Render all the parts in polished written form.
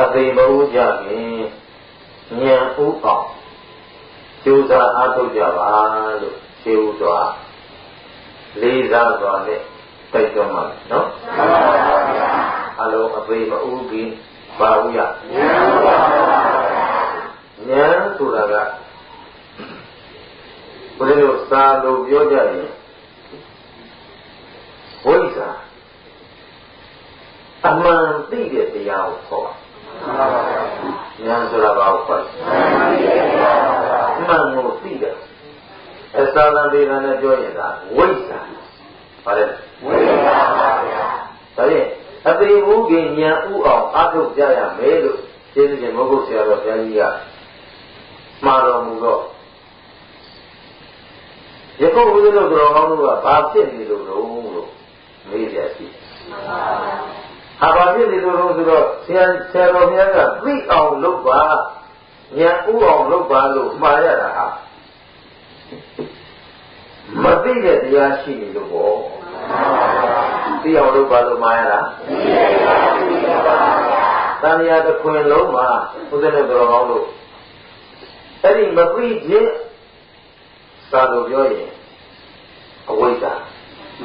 အသေးမဟုတ်ကြခင်ဉာဏ်ဥအောင်ကျိုးစားအားထုတ်ကြပါလို့ရှင်းဥစွာလေးစားစွာနဲ့တိုက်တွန်းပါနော် အလုံးအသေးမဟုတ်ခင်ပါဘူးရဉာဏ်ဆိုတာကဘယ်လိုစာလို့ပြောကြရင်ဝိဇ္ဇာအမှန်သိတဲ့တရားကိုခေါ်ဉာဏ်ဆိုတာဘာကိုခေါ်အမှန်ကိုသိတဲ့အစာလံဒေသနဲ့ပြောရင်ဒါဝိဇ္ဇာဘာလဲဝိဇ္ဇာပါဗျာဒါဖြင့်အသေးဘူးကဉာဏ်ဥအောင်အားထုတ်ကြရမယ်လို့ရှင်းရှင်မဟုတ်ဆရာတော်ဘုရားကြီးကမှားတော်မူတော့ယခုဦးဇင်းတို့တော်ကောင်းတို့ကဘာဖြစ်နေလို့မေးကြရှိဟာဘာဖြစ်နေလို့ဆိုတော့ဆရာတော်များကသိအောင်လုပ်ပါဉာဏ်ဥအောင်လုပ်ပါလို့မှားရတာဟာမသိတဲ့တရားရှိနေလို့ပေါ့သိအောင်လုပ်ပါလို့မှားရတာတန်ရာတစ်ခွင်လုံးမှာဦးဇင်းတို့တော်ကောင်းတို့အဲ့ဒီမသိခြင်းသာလို့ပြောရင်အဝိဇ္ဇာ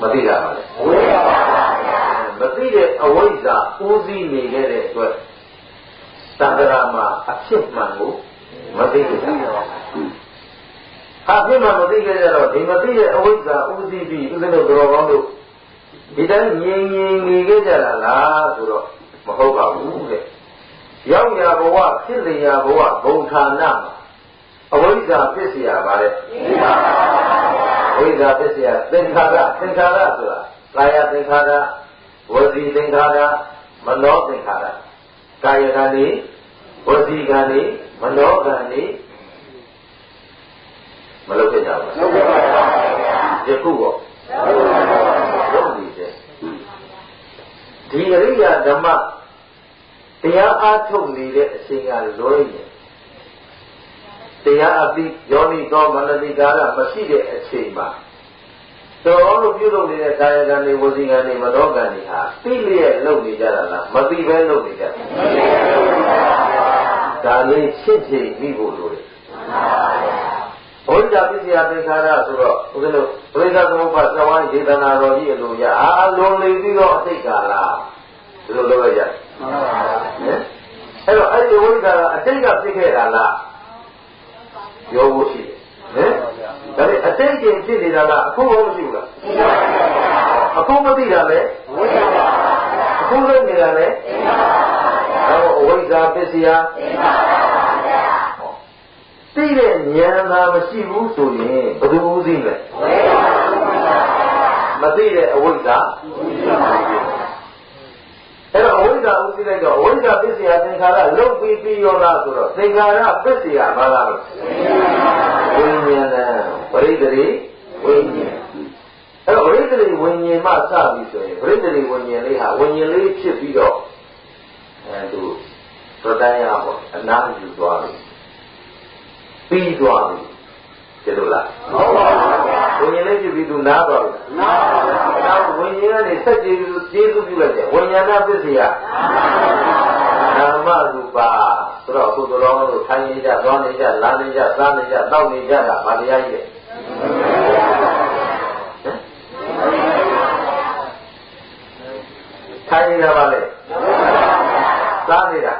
မသိတာပါလေအဝိဇ္ဇာပါဗျာမသိတဲ့အဝိဇ္ဇာဦးစီးနေခဲ့တဲ့အတွက်သံဃာမှာအဖြစ်မှန်ကိုမသိကြဘူးအဖြစ်မှန်မသိကြတော့ဒီမသိတဲ့အဝိဇ္ဇာဦးစီးပြီးဦးဇင်းတို့တော်ကောင်းတို့ဒီတိုင်းငြိမ်ငြိမ်နေခဲ့ကြတာလားဆိုတော့မဟုတ်ပါဘူးတဲ့ရောက်ရာဘဝဖြစ်လျာဘဝဘုံဌာနမှာအဝိဇ္ဇာဖြစ်เสียပါလေအဝိဇ္ဇာဖြစ်เสียသင်္ခါရဆိုတာကာယသင်္ခါရဝစီသင်္ခါရမနောသင်္ခါရကာယကံဤဝစီကံဤမနောကံဤမလုပ်ဖြစ်ကြဘူးလုပ်ဖြစ်ပါဘူးယခုပေါ့လုပ်နေတယ်ဒီအရိယာဓမ္မတရားအားထုတ်နေတဲ့အချိန်ကလွဲရင်တရားအပိယောနိသောမနတိကာရမရှိတဲ့အချိန်မှာတော်လို့ပြုလုပ်နေတဲ့ကာယကံတွေဝစီကံတွေမနောကံတွေဟာသိလျက်လုပ်နေကြတာလားမသိဘဲလုပ်နေကြတယ်ဒါလေးရှင်းရှင်းပြီးဖို့လိုတယ်ဘုရားပစ္စယသင်္ခါရဆိုတော့ဦးဇင်းတို့ပရိသတ်သမုပ္ပါသဝါယေတနာတော်ကြီးအလိုရအာလုံးနေပြီးတော့အသိက္ခာလားဒီလိုလုပ်ရကြအဲ့တော့အဲ့ဒီဝိဇ္ဇာကအတိတ်ကဖြစ်ခဲ့တာလားပြောဖို့ရှိတယ်ဟင်ဒါပေမဲ့အတိတ်ကျင်ဖြစ်နေတာကအခုဟုတ်မရှိဘူးလားအခုမသိတာလေအခုလုပ်နေတာလေတော့အဝိဇ္ဇာပစ္စယသိတဲ့ဉာဏ်သာမရှိဘူးဆိုရင်ဘယ်သူဦးသိလဲမသိတဲ့အဝိဇ္ဇာအဲ့တော့အဝိဇ္ဇာဦးသိလိုက်တော့အဝိဇ္ဇာပစ္စယသင်္ခါရလုတ်ပြီးရောလားဆိုတော့သင်္ခါရပစ္စယဘာလားလို့ဝိညာဏပရိသေရိဝိညာဉ်အဲ့တော့ပရိသေရိဝိညာဉ်မှစပြီဆိုရင်ပရိသေရိဝိညာဉ်လေးဟာဝိညာဉ်လေးဖြစ်ပြီးတော့သူသတ္တယပေါ့အနာယူသွားပြီပြီးသွားပြီဒီလိုလားဟုတ်ပါဘူးဝိညာဉ်လေးဖြစ်ပြီးသူနားသွားပြီနားပါဘူးနောက်ဝိညာဉ်ကနေဆက်ကြည့်ပြီးကျေးဇူးပြုလိုက်တယ်ဝိညာဏပစ္စယနာမရူပါဆိုတော့အခုတော်တော်တို့ထိုင်နေကြသွားနေကြလာနေကြစားနေကြတောက်နေကြတာဗာတရားကြီးထိုင်နေတာပါလေစားနေတာ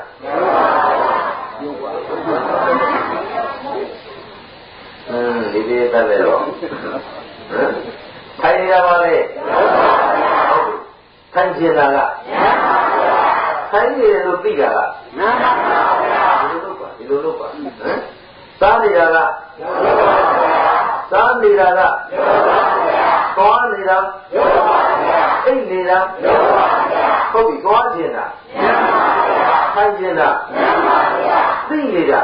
ဒီဒီတက်လေတော့ထိုင်နေတာပါလေထိုင်နေတာကထိုင်နေတယ်လို့သိတာကနားပါဗျာဒီလိုလုပ်ပါစားနေတာကစားနေတာကသွားနေတာအိတ်နေတာဟုတ်ပြီသွားနေတာထိုင်နေတာသိနေတာ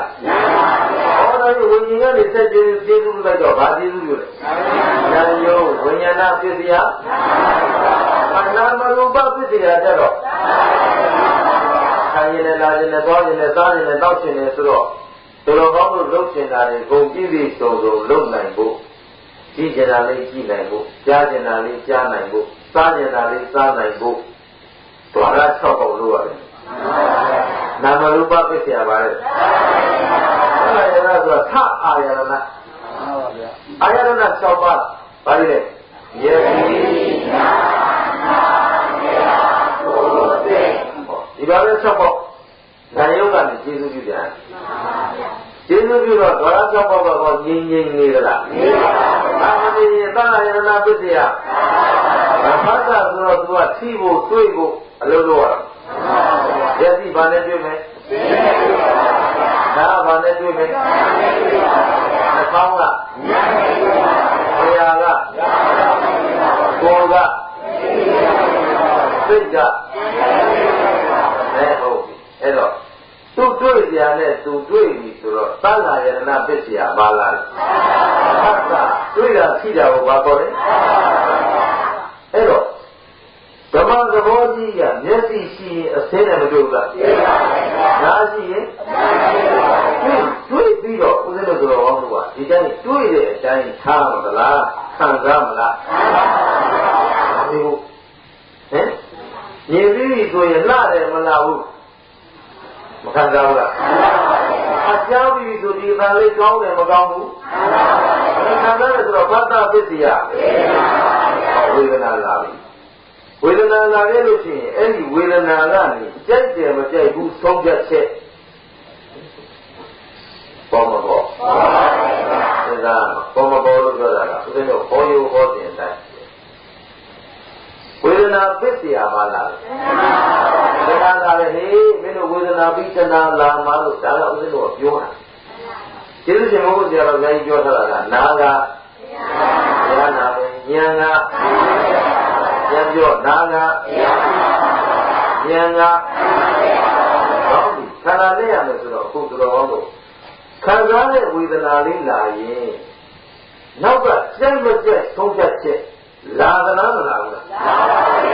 ဟောတော့ဝိညာဉ်ကနေဆက်ကျေးဇူးလိုက်တော့ဗာကျေးဇူးပြုတယ်ဉာဏ်ယောဝိညာဏပစ္စယနာမရူပပစ္စယကြတော့ထိုင်ရင်လည်းလာရင်လည်းသွားရင်လည်းစားရင်လည်းတောက်ရင်လည်းဆိုတော့တော်ကောင်းလို့လုပ်ချင်တာတွေကုန်ပြည့်ပြည့်စုံစုံလုပ်နိုင်ဖို့ကြည့်ချင်တာလေးကြည့်နိုင်ဖို့ကြားချင်တာလေးကြားနိုင်ဖို့စားချင်တာလေးစားနိုင်ဖို့ဓဝရ6ပုံလုပ်ရတယ် နာမရူပပစ္စယပါလေအာယရဆိုတာသအာယရဏအာယရဏ6ပါးဘာလဲယေတိနာနာဒီပါပဲ6ပေါ့ဉာဏ်ယုတ်ကနေကျေစုပြုပြန်ကျေစုပြုတော့ဒေါရ6ပေါ့ကောငြိမ်ငြိမ်နေသလားနေပါဘူးအာမနေရင်သအာယရဏပစ္စယဘာသာဆိုတော့သူကထိဖို့တွေးဖို့အလုပ်လုပ်ရတာယတိဘာနဲ့တွေ့မယ်ဒါဘာနဲ့တွေ့မယ်နှကောင်းကဘုရားကကိုယ်ကစိတ်ကဟုတ်ပြီအဲ့တော့သူတွေ့ကြတဲ့သူတွေ့ပြီဆိုတော့သံဃာယရဏပစ္စယပါလားဟုတ်ကဲ့တွေ့တာရှိတာကိုဘာခေါ်လဲအဲ့တော့ဓမ္မသဘောကြီးကမျက်စိရှိရင်အစင်းနဲ့မတွေ့ဘူးလားတွေ့ပါဘူးနားရှိရင်တွေ့ပြီးတော့ဦးဇင်းတို့တော်ကောင်းတို့ကဒီတိုင်းတွေ့တဲ့အတိုင်းထားမလားခံစားမလားဒီကိုဟင်မြင်ပြီးဆိုရင်လှတယ်မလားဘူးမခံစားဘူးလားအကြောင်းပြီးဆိုဒီဘာလေးကောင်းတယ်မကောင်းဘူးခံစားတယ်ဆိုတော့ဘတ်တာပစ္စယဝေဒနာလာပြီဝေဒနာလာခဲ့လို့ရှိရင်အဲ့ဒီဝေဒနာကနေကြိုက်တယ်မကြိုက်ဘူးဆုံးဖြတ်ချက်ပေါ်မပေါ်ဒါကပေါ်မပေါ်လို့ပြောတာကဦးဇင်းတို့ဟောယူဟောတင်တိုင်းဝေဒနာပစ္စယပါလားဝေဒနာလာလေဟေးမင်းတို့ဝေဒနာပိတနာလာမှလို့ဒါကဦးဇင်းတို့ပြောတာကျေးဇူးရှင်ဘုရားဆရာတော်ကြီးပြောထားတာကနာကဘုရားနာပဲဉာဏ်ကပြန်ပြောနာကဉာဏ်ကဟုတ်ပြီခန္ဓာနဲ့ရမယ်ဆိုတော့အခုတော်တော်တို့ခံစားတဲ့ဝေဒနာလေးလာရင်နောက်ကကြိုက်မကြိုက်သုံးဖြတ်ချက်လာသလားမလာဘူးလားလာပါဘူး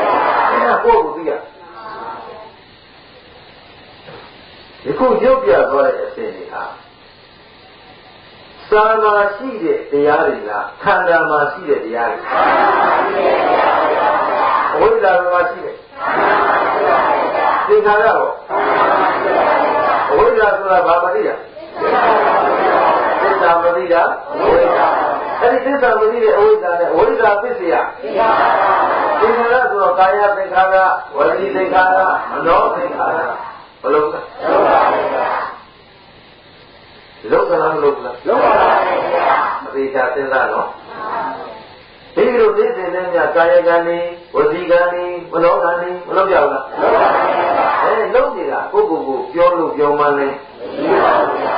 အဲ့ဒါကိုသိရဒီခုရုပ်ပြသွားတဲ့အစဉ်တွေဟာသာမာရှိတဲ့တရားတွေလားခန္ဓာမှာရှိတဲ့တရားတွေအဝိဇ္ဇာမှာရှိတယ်သင်္ခါရရောအဝိဇ္ဇာဆိုတာဘာမသိတာသစ္စာမသိတာအဝိဇ္ဇာအဲ့ဒီသစ္စာမသိတဲ့အဝိဇ္ဇာနဲ့အဝိဇ္ဇာပစ္စယသင်္ခါရဆိုတော့ကာယသင်္ခါရဝစီသင်္ခါရမနောသင်္ခါရဘလို့လဲလုံးကလားမလုံးလားလုံးပါပါဘုရားအသေးချာစဉ်းစားတော့ဒီလိုသိတဲ့နဲ့မြကာယကံနေဝစီကံနေမနောကံနေမလုံးကြဘူးလားလုံးပါပါလုံးနေတာကိုယ့်ကိုယ်ကိုပြောလို့ပြောမှန်းလဲမရှိပါဘူးဗျာ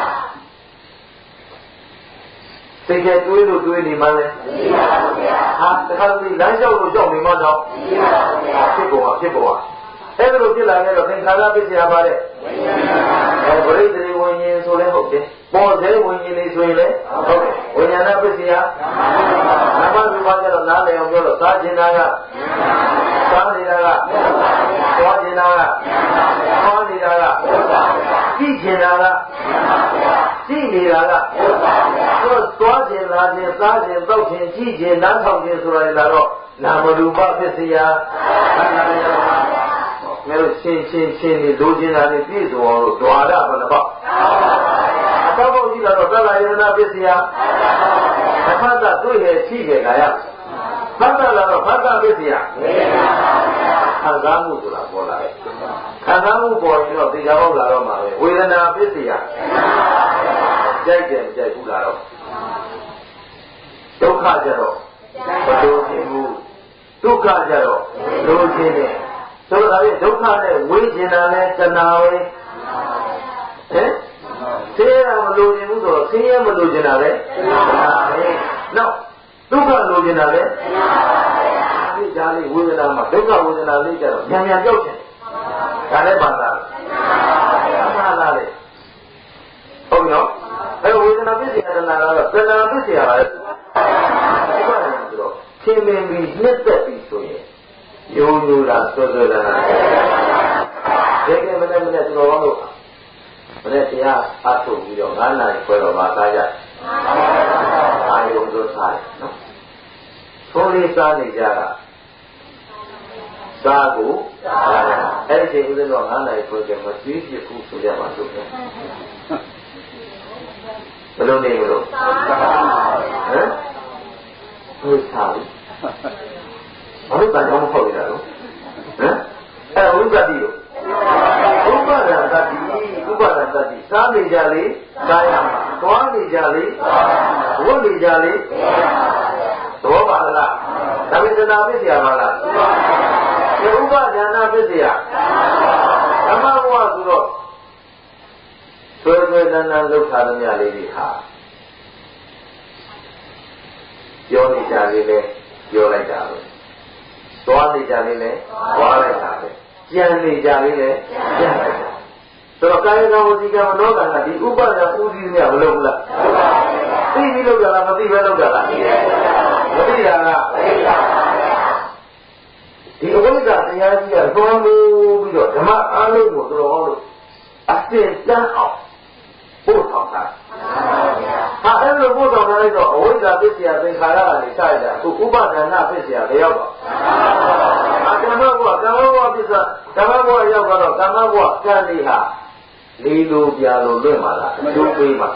စိတ်ကတွေးလို့တွေးနေမှလဲမရှိပါဘူးဗျာဟာတခါတည်းလမ်းလျှောက်လို့လျှောက်နေမှတော့မရှိပါဘူးဗျာဖြစ်ပေါ်အဲ့ဒါလိုဖြစ်လာခဲ့တော့သင်္ခါရပစ္စယပါတဲ့ဝိရိယဝိညာဉ်ဆိုလဲဟုတ်တယ်ပေါ်သေးဝိညာဉ်လေးဆိုရင်လည်းဟုတ်တယ်ဝိညာဏပစ္စယနာမရူပကျတော့နားလည်အောင်ပြောတော့သာကျင်တာကသာနေတာကသွားကျင်တာကသွားနေတာကကြည့်ကျင်တာကကြည့်နေတာကသွားကျင်လာခြင်းစားခြင်းတောက်ခြင်းကြည့်ခြင်းနားထောင်ခြင်းဆိုတာလည်းတော့နာမရူပပစ္စယငါတို့ရှင်းနေလိုချင်တာနဲ့ပြည့်စုံအောင်လို့ဓဝါဒဘယ်နှပေါ့အတောက်ပေါက်ကြည့်တော့သက္ကာယရဏပစ္စယအဖတ်ကတွေ့ရရှိခဲ့လာရဖတ်တာတော့ဖတ်တာပစ္စယခံစားမှုဆိုတာပေါ်လာတယ်ခံစားမှုပေါ်ရင်တော့တရားပေါက်လာတော့မှာပဲဝေဒနာပစ္စယကြိုက်တယ်မကြိုက်ဘူးလားတော့ဒုက္ခကြတော့မလိုချင်ဘူးဒုက္ခကြတော့လိုချင်တယ်ဆိုတော့ဒါဒုက္ခနဲ့ဝေးကျင်တာနဲ့တဏှာပဲဟင်ဆင်းရဲမလိုချင်ဘူးဆိုတော့ဆင်းရဲမလိုချင်တာပဲနောက်ဒုက္ခလိုချင်တာပဲဒီကြားလေးဝေဒနာမှာဒုက္ခဝေဒနာလေးကြတော့ဉာဏ်ဉာဏ်ကြောက်တယ်ဒါလည်းပါတာပါလာတယ်ဟုတ်နော်အဲဝေဒနာပစ္စယတဏှာကတော့တဏှာပစ္စယပါလေဒီမှာဆိုတော့ခင်မင်းပြီးနှစ်သက်ပြီးဆိုရင်ယုံကြည်တာစွတ်စွတ်တာတကယ်မနဲ့ကျွန်တော်တို့မနေ့တရားအထုတ်ပြီးတော့9နာရီခွဲတော့ပါသားကြအာယုံတို့စားတယ်နော်သုံးလေးစားနေကြတာစားကို အဲ့ဒီချိန်ဦးဇင်းတော်9နိုင်ဖွင့်ကြမှာကြီးကြီးခုဆိုရမှာဆိုတယ်ဘယ်လိုနေလို့ဟမ်ဟုတ်သားပြီဘာလို့ကတော့မဟုတ်ရတော့ဟမ်အဲ့ဝိပ္ပတိလို့ဥပါဒံတတိဥပါဒံတတိစားနေကြလေစားရမှာသွားနေကြလေဝတ်နေကြလေသဘောပါလားဒါပေမဲ့နာပစ္စယပါလားဒီဥပါဒနာပစ္စယဓမ္မဘဝဆိုတော့ဆွေဆွေတန်းတန်းလောက်ထားသမျှလေးတွေဟာပြောနေကြလေးလဲပြောလိုက်တာပဲသွားနေကြလေးလဲသွားလိုက်တာပဲကြံနေကြလေးလဲကြံလိုက်တာဆိုတော့ကာယကံဝစီကံမနောကံကဒီဥပါဒဥဒိမြမလုပ်ဘူးလားသိပြီးလုပ်ကြလားမသိပဲလုပ်ကြလားမသိတာလားဒီအဝိဇ္ဇာတရားကြီးကသွမ်းလို့ပြီးတော့ဓမ္မအားလုံးကိုတော်တော်လို့အစင်တန်းအောင်ပို့ဆောင်တာဟာအဲ့လိုပို့ဆောင်ထားလိုက်တော့အဝိဇ္ဇာပစ္စယသင်္ခါရကနေစရတာအခုဥပါဒနာပစ္စယလည်းရောက်တော့ကမ္မဘဝပစ္စကမ္မဘဝရောက်တော့ကမ္မဘဝကံလေးဟာလေးလိုပြလိုလွင့်ပါလားအကျိုးပေးမှာ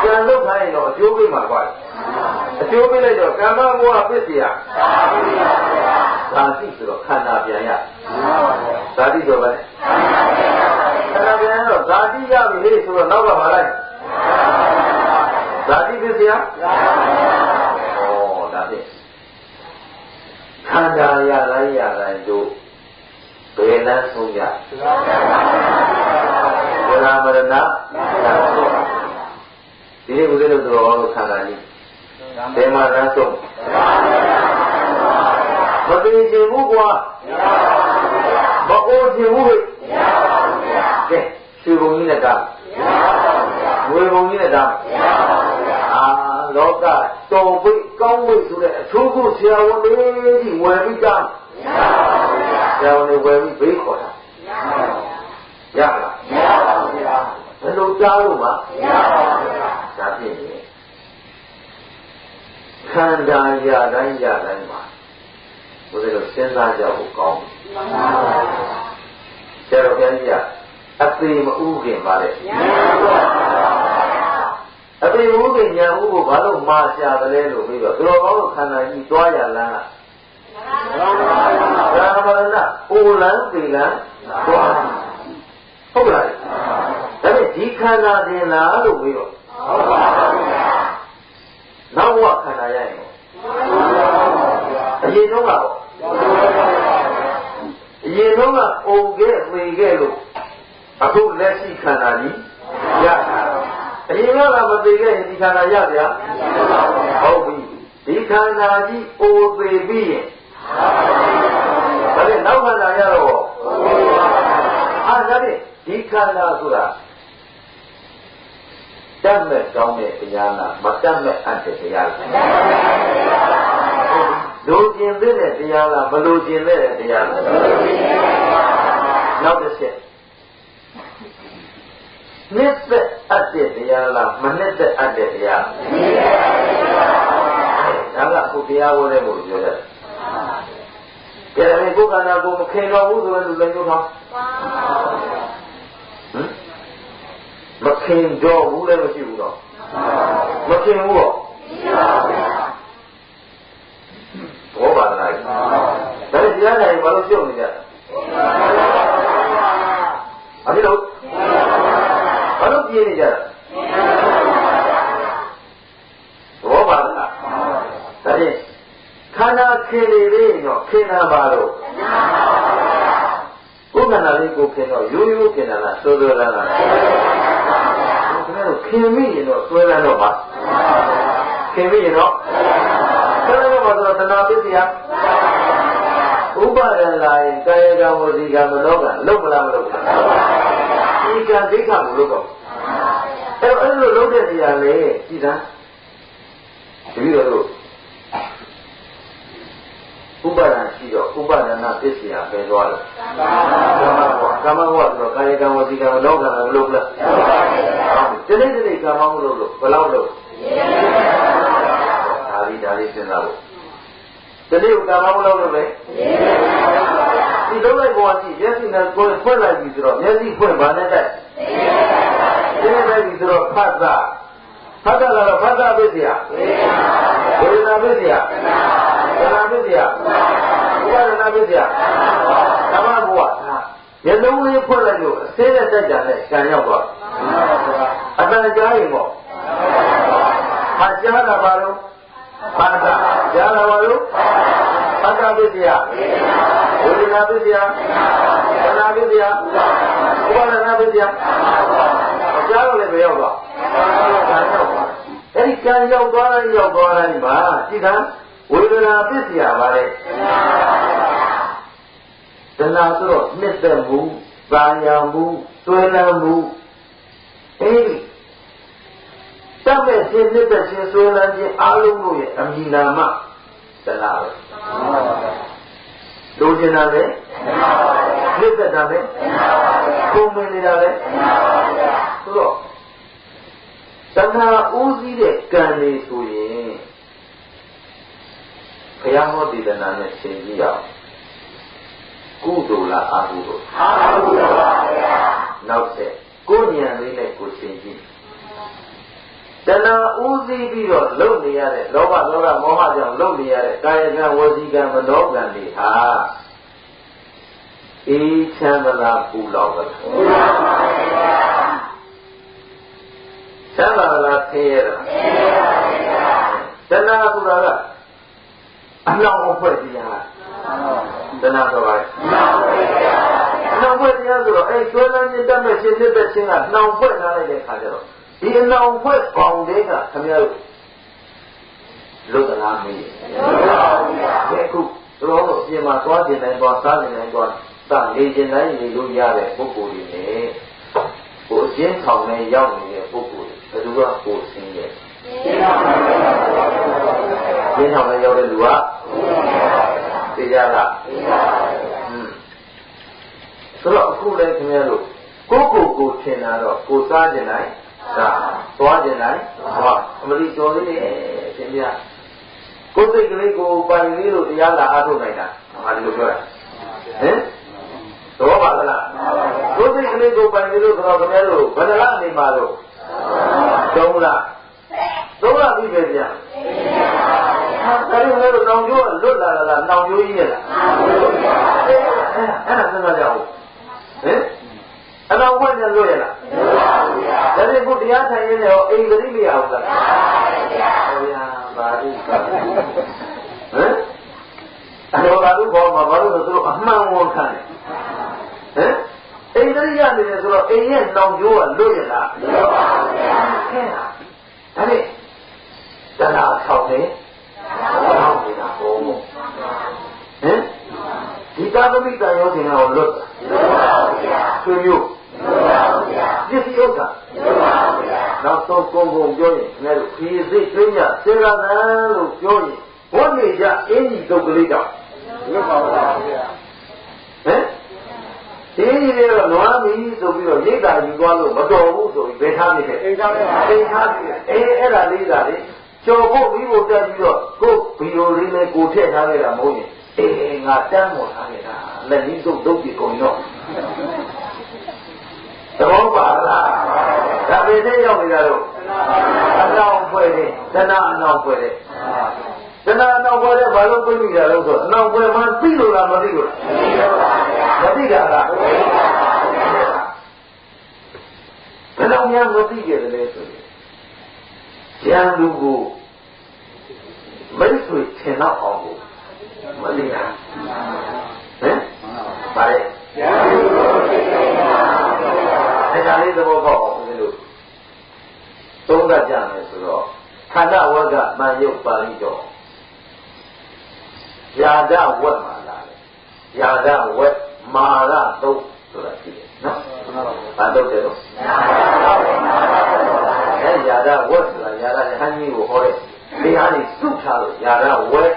ကျန်လို့ခိုင်းရင်တော့အကျိုးပေးမှာကွာအကျိုးပေးလိုက်တော့ကမ္မဘဝပစ္စယဓာတိဆိုတော့ခန္ဓာပြန်ရဓာတိဆိုပဲခန္ဓာပြန်ရတော့ဓာတိရပြီလေဆိုတော့နောက်ကပါလိုက်ဓာတိပစ္စယဩဒါဖြင့်ခန္ဓာရတိုင်းတို့ဘယ်လမ်းဆုံးရဝိရာမရဏဒီနေ့ဦးဇင်းတို့တော်တော်ခန္ဓာကြီးဘယ်မှာလမ်းဆုံးမသိချင်ဘူးကွာမအိုချင်ဘူးကဲရွှေဘုံကြီးနဲ့တာငွေဘုံကြီးနဲ့တာလောကတော်ပိတ်ကောင်းပိတ်ဆိုတဲ့အထူးခုဆရာဝန်လေးကြီးဝယ်ပြီးတာဆရာဝန်လေးဝယ်ပြီးဘေးခေါ်တာရလားမရပါဘူးဗျာဘယ်လိုကြားလို့မရပါဘူးဗျာဒါဖြင့်ခန္ဓာရတိုင်းမှာဘုရားတို့စဉ်းစားကြဖို့ကောင်းတယ်ဆရာတော်ဘုရားကြီးကအသေးမဥခင်ပါလေအသေးဥခင်ညာဥကိုဘာလို့မာရှာတယ်လဲလို့ပြီးတော့သူတော်ကောင်းတို့ခန္ဓာကြီးတွားရလန်းကသာမဏေအိုလန်းပေလန်းတွားဟုတ်လားဒါနဲ့ဒီခန္ဓာတင်လားလို့ပြီးတော့ဟုတ်ပါဘူးဗျာနောက်ဘဝခန္ဓာရရင်အရင်တော့ကအရင်တော့ကအုံခဲ့ပေခဲ့လို့အခုလက်ရှိခန္ဓာကြီးရတာအရင်ကမပေခဲ့ရင်ဒီခန္ဓာရဗျာဟုတ်ပြီဒီခန္ဓာကြီးအိုပေပြီးရင်ဒါနဲ့နောက်ခန္ဓာရတော့ဒါနဲ့ဒီခန္ဓာဆိုတာတတ်မဲ့ကောင်းတဲ့တရားလားမတတ်မဲ့အပ်တဲ့တရားလားလိုချင်တဲ့တရားလားမလိုချင်တဲ့တရားလားနောက်တစ်ချက်နှစ်သက်အပ်တဲ့တရားလားမနှစ်သက်အပ်တဲ့တရားဒါကဘုရားဝဲတဲ့ကိုပြောရတယ်ကြတယ်ကိုယ်ခန္ဓာကိုမခင်တော်ဘူးဆိုရင်လူလည်းပြောထားမခင်တော်ဘူးလည်းမရှိဘူးတော့မခင်ဘူးတော့ဘောပါလားဒါနဲ့တရားနိုင်ဘာလို့ပြုတ်နေကြအမေတို့ဘာလို့ပြေးနေကြဘောပါလားဒါဖြင့်ခန္ဓာခင်နေပြီတော့ခင်တာပါလို့ကိုယ်ခန္ဓာလေးကိုခင်တော့ရိုးရိုးခင်တာလားစိုးစိုးလားခင်မိရင်တော့ဆွဲလန်းတော့ပါခင်မိရင်တော့ဆွဲလန်းတော့ပါဆိုတော့တဏှာပစ္စယဥပါဒံလာရင်ကာယကံဝစီကံမနောကံလုံးမလားမလုံးဘူးဒီကံဒိဋ္ဌကိုလုံးတော့အဲ့လိုလုံးတဲ့နေရာလေကြည်သာတပည့်တော်တို့ဥပါဒံရှိတော့ဥပါဒနာပစ္စယပဲသွားတယ်ကမ္မဘဝဆိုတော့ကာယကံဝစီကံမနောကံမလုံးလားဒီနေ့ကာမမလို့ဘယ်လောက်လို့ဒါလေးစဉ်းစားလို့ဒီနေ့ကာမမလို့ပဲ ဒီလုံးလိုက်ပေါ်ကြည့်မျက်စိနဲ့ကိုယ်ဖွင့်လိုက်ပြီဆိုတော့မျက်စိဖွင့်ပါနဲ့တိုက်သိနေပြီဆိုတော့ဖတ်တာလာတော့ဖတ်တာပြည့်စရာဝေဒနာပြည့်စရာသနာပြည့်စရာဥပါဒနာပြည့်စရာဓမ္မဘဝမျက်လုံးလေးဖွင့်လိုက်လို့အစင်းနဲ့တက်ကြတဲ့ခြံရောက်သွားအတန်ကြားရင်ပေါ့ဟာကြားတာပါလို့ဖတ်တာကြားတာပါလို့ဖတ်တာပြည့်စရာဝေဒနာပြည့်စရာသနာပြည့်စရာဥပါဒနာပြည့်စရာကြားလို့လည်းမရောက်တော့အဲ့ဒီကံရောက်သွားတိုင်းမှာဒီကံဝေဒနာပြည့်စရာပါလေတဏှာဆိုတော့နှစ်သက်မှု၊သာယာမှု၊ဆွဲလန်းမှုအဲ့ဒီတတ်မဲ့ခြင်းနှစ်သက်ခြင်းဆွဲလန်းခြင်းအားလုံးတို့ရဲ့အမိနာမတဏှာပဲလိုချင်တာလေနှစ်သက်တာလေပုံမနေတာလေဆိုတော့တဏှာဦးစီးတဲ့ကံတွေဆိုရင်ဘုရားဟောတည်တနာနဲ့ရှင်းကြည့်အောင်ကုသိုလ်လားအကုသိုလ်ပါဗျာနောက်ဆက်ကိုဉာဏ်လေးနဲ့ကိုရှင်းကြည့်တဏှာဦးစီးပြီးတော့လုပ်နေရတဲ့လောဘဒေါသမောဟကြောင့်လုပ်နေရတဲ့ကာယကံဝစီကံမနောကံတွေဟာအေးချမ်းသာလားပူလောင်လားပူလောင်ပါဗျာချမ်းသာလားဆင်းရဲလားဆင်းရဲပါဗျာတဏှာဆိုတာကအလောင်းအဖွဲ့တရားတဏှာဆိုပါလေနှောင်ဖွဲ့တရားဆိုတော့အဲကျွဲလန်းခြင်းတတ်မဲ့ခြင်းဖြစ်တဲ့ခြင်းကနှောင်ဖွဲ့ထားလိုက်တဲ့ခါကျတော့ဒီအနှောင်ဖွဲ့ပေါင်းတဲ့ကခင်ဗျားတို့လုတ်သလားမေးတယ်ခုတို့အပြင်မှာသွားခြင်းတိုင်းသွားစားခြင်းတိုင်းသွားစနေခြင်းတိုင်းနေလို့ရတဲ့ပုဂ္ဂိုလ်တွေနဲ့ကိုယ်ချင်းဆောင်နဲ့ရောက်နေတဲ့ပုဂ္ဂိုလ်တွေဘယ်သူကကိုယ်ဆင်းရဲချင်းဆောင်နဲ့ရောက်တဲ့လူကသိကြလားဆိုတော့အခုလည်းခင်ဗျားတို့ကိုထင်တာတော့ကိုစားခြင်းတိုင်းစားသွားခြင်းတိုင်းသွားအမလီကျော်လေးနဲ့ရှင်ပြကိုယ်စိတ်ကလေးကိုပိုင်လေးလို့တရားလာအားထုတ်နိုင်တာငါဒီလိုပြောတာဟင်တော့ပါလားကိုယ်စိတ်ကလေးကိုပိုင်လေးလို့ဆိုတော့ခင်ဗျားတို့ဘယ်နှလားနေမှာလို့3 လပြီးပဲဗျာဒါရီလည်းတော့နောင်ကျိုးလွတ်လာလားနောင်ကျိုးကြီးရဲ့လားအဲ့ဒါစဉ်းစားကြအောင်ဟင်အနောင်ဘွဲ့နဲ့လွတ်ရလားဒါရီဘုရားထိုင်ရင်းနဲ့အိမ်ဂရိမရဘူးလားဟောဗျာဘာလို့ဟမ်အနောဘာလို့ခေါ်မှာဘာလို့ဆိုတော့အမှန်ဝန်ခံတယ်ဟမ်အိမ်ဂရိရနေတယ်ဆိုတော့အိမ်ရဲ့နောင်ကျိုးကလွတ်ရလားလွတ်ပါဗျာခဲတာဒါနဲ့တဏှာဆောင်တယ်ဆောင်နေတာဟောဟင်ဒီသာသမီတန်ရောစင်ကိုလွတ်ပါဗျာဆွေမျိုးလွတ်ပါဗျာပြည့်စုံတာလွတ်ပါဗျာနောက်ဆုံးကုန်ပြောရင်ခင်ဗျားတို့ခီးစိတ်သိညာစေရသံလို့ပြောရင်ဘုန်းကြီးကအင်းကြီးတုတ်ကလေးတော့လွတ်ပါဗျာဟင်ဒီကြီးလေးတော့နွားမီဆိုပြီးတော့ရိတ်တာယူသွားလို့မတော်ဘူးဆိုပြီးဘယ်ထားမိခဲ့အိမ်ထားပြီအဲ့ဒါလေးကလေကျော်ဖို့ပြီးဖို့တက်ပြီးတော့ကိုဘီယိုလေးနဲ့ကိုထည့်ထားခဲ့တာမဟုတ်ရင်ငါတန်းမော်ထားခဲ့တာလက်ကြီးတုတ်ပြီကုန်တော့သဘောပါလားဒါပေမဲ့ရောက်နေတာတော့အနောက်ဖွဲ့တယ်တဏှာအနောက်ဖွဲ့တယ်တဏှာအနောက်ဖွဲ့တယ်ဘာလို့ပြိမိတာလဲဆိုအနောက်ဖွဲ့မှသိလို့လားမသိလို့လားမသိတာလားဘယ်တော့မှမသိကြတယ်လေဆိုရင်ဉာဏ်လူကိုမိတ်ဆွေထင်တော့အောင်ကိုမသိတာဟမ်ပါလေဉာဏ်လူကိုသိနေတာဒါလေးသဘောပေါက်အောင်ဦးဇင်းတို့သုံးသပ်ကြမယ်ဆိုတော့ခန္ဓာဝက်ကမှန်ရုပ်ပါဠိတော်ယာဒဝက်မှာလာတယ်ယာဒဝက်မာရတုတ်ဆိုတာရှိတယ်နော်ဘာတုတ်တယ်လို့ယာဒဝက်ဆိုတာယာဒနဲ့ဟန်းကြီးကိုဟောတဲ့ဒီဟာနေစုထားလို့ယာဒဝက်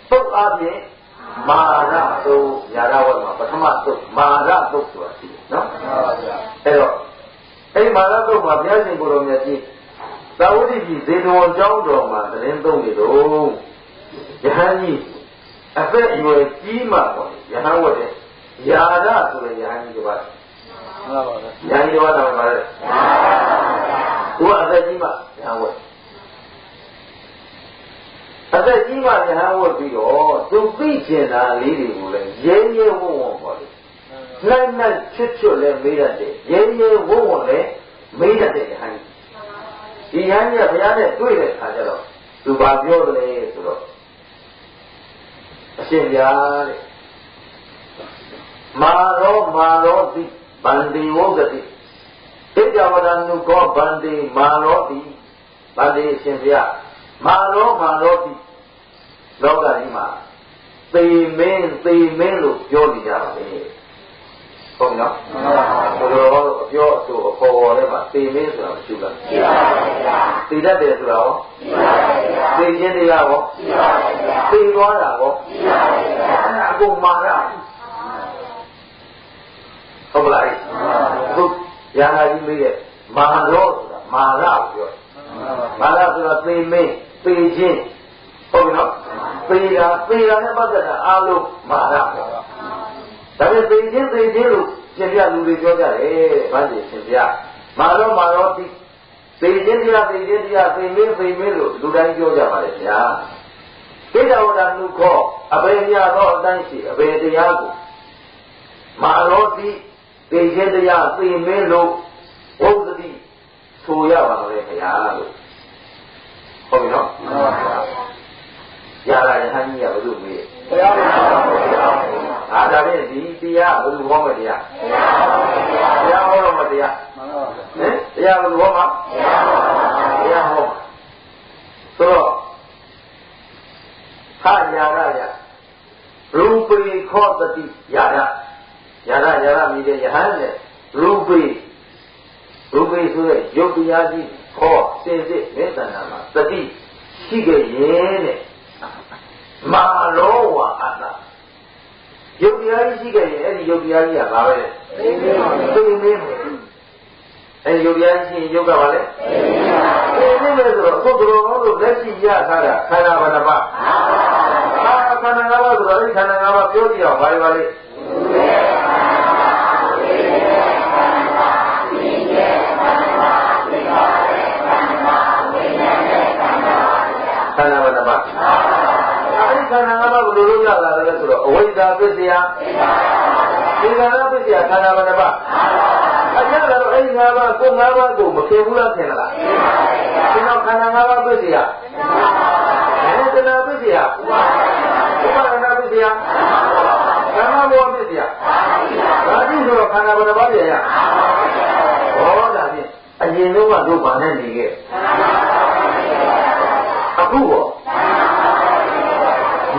တုတ်အပြင်မာရတုတ်ယာဒဝက်မှာပထမတုတ်မာရတုတ်ဆိုတာရှိတယ်နော်အဲ့တော့အဲ့မာရတုတ်မှာဘုရားရှင်ကိုယ်တော်မြတ်ကြီးသာဝတိကြီးဇေတဝန်ကျောင်းတော်မှာသတင်းသုံးနေတော့ယဟန်ကြီးအသက်အရွယ်ကြီးမှပေါ့ ယဟန်ဝတ်တယ်ယာရဆိုတဲ့ယဟန်ကြီးတစ်ပါးမှန်ပါပါယဟန်ကြီးတစ်ပါးတော့ပါလေသူကအသက်ကြီးမှယဟန်ဝတ်အသက်ကြီးမှယဟန်ဝတ်ပြီးတော့သူသိကျင်တာလေးတွေကိုလည်းရဲရဲဝုံဝုံပေါ့လေနိုင်နိုင်ချွတ်ချွတ်လည်းမေးတတ်တယ်ရဲရဲဝုံဝုံလည်းမေးတတ်တယ်ယဟန်ဒီယဟန်ကြီးကဘုရားနဲ့တွေ့တဲ့အခါကျတော့သူဘာပြောတယ်လဲဆိုတော့အရှင်ဗျာတဲ့မာရောတိဗန္တိဝဂတိတေကြဝဒနုကောဗန္တိမာရောတိဗန္တိအရှင်ဗျာမာရောတိလောကကြီးမှာသေမင်းလို့ပြောနေကြပါလေဟုတ်နော်ဘုရားအပြောအဆိုအပေါ်ပေါ်ထဲမှာသေမင်းဆိုတာမရှိဘူးရှိပါဘူးဗျာသေတတ်တယ်ဆိုတာရောရှိပါဘူးဗျာသေခြင်းတရားရောရှိပါဘူးဗျာသေသွားတာရောရှိပါဘူးဗျာအဲ့ဒါအကုန်မာရဟုတ်ပါလားအခုရာဂကြီးမေးတဲ့မာရောဆိုတာမာရကိုပြောမာရဆိုတာသေမင်းသေခြင်းဟုတ်ပြီနော်သေတာနဲ့ပတ်သက်တာအားလုံးမာရပဲဒါပေမဲ့သေခြင်းလို့ရှင်ပြလူတွေပြောကြတယ်ဗတ်တယ်ရှင်ပြမာရောတိသေခြင်းတရားသေမင်းလို့လူတိုင်းပြောကြပါလေဗျာသေတဝဒနုခောအဘေမြသောအတိုင်းရှိအဘေတရားကိုမာရောတိသေခြင်းတရားသေမင်းလို့ဝုဒ္ဓတိဆိုရပါမယ်ခင်ဗျာလို့ဟုတ်ပြီနော်ရာဂယဟန်ကြီးကဘယ်လိုမေးတရားပါအားဒါဖြင့်ဒီတရားဘယ်လိုဟောမတရားတရားဟောတော့မတရားဟင်တရားဘယ်လိုဟောမှာတရားဟောဆိုတော့ဟာရာဂရရူပိခောတတိရာဂမြည်တဲ့ယဟန်နဲ့ရူပိဆိုတဲ့ယုတ်တရားကြီးခောစင်စစ်မေတ္တနာမှာတတိရှိခဲ့ရဲ့တဲ့မာရောဝါအတ္တယုတ်တရားကြီးရှိခဲ့ရင်အဲ့ဒီယုတ်တရားကြီးကဘာပဲသိမင်းအဲ့ဒီယုတ်တရားကြီးရှိရင်ယုတ်ကဘာလဲသိမင်းပဲဆိုတော့အခုတော်တော်လို့လက်ရှိရထားတာခန္ဓာဘာနှပါခန္ဓာ၅ပါးဆိုတော့အဲ့ဒီခန္ဓာ၅ပါးပြောကြည့်အောင်ဘာလဲခန္ဓာဘာနှပါခန္ဓာ၅ပါးကိုလိုလို့ရလာတယ်ဆိုတော့အဝိဇ္ဇာပစ္စယဒီခန္ဓာပစ္စယခန္ဓာဘာနှပါအကျဉ်းတော့အဲ့ဒီ၅ပါးကို၅ပါးကိုမခင်ဘူးလားခင်လားဒီတော့ခန္ဓာ၅ပါးပစ္စယဝေဒနာပစ္စယဥပါဒနာပစ္စယခန္ဓာဘောပစ္စယဒါကြည့်ဆိုတော့ခန္ဓာဘာနှပါပြရဟောတာဖြင့်အရင်တော့ကတို့ဘာနဲ့နေခဲ့အခုရော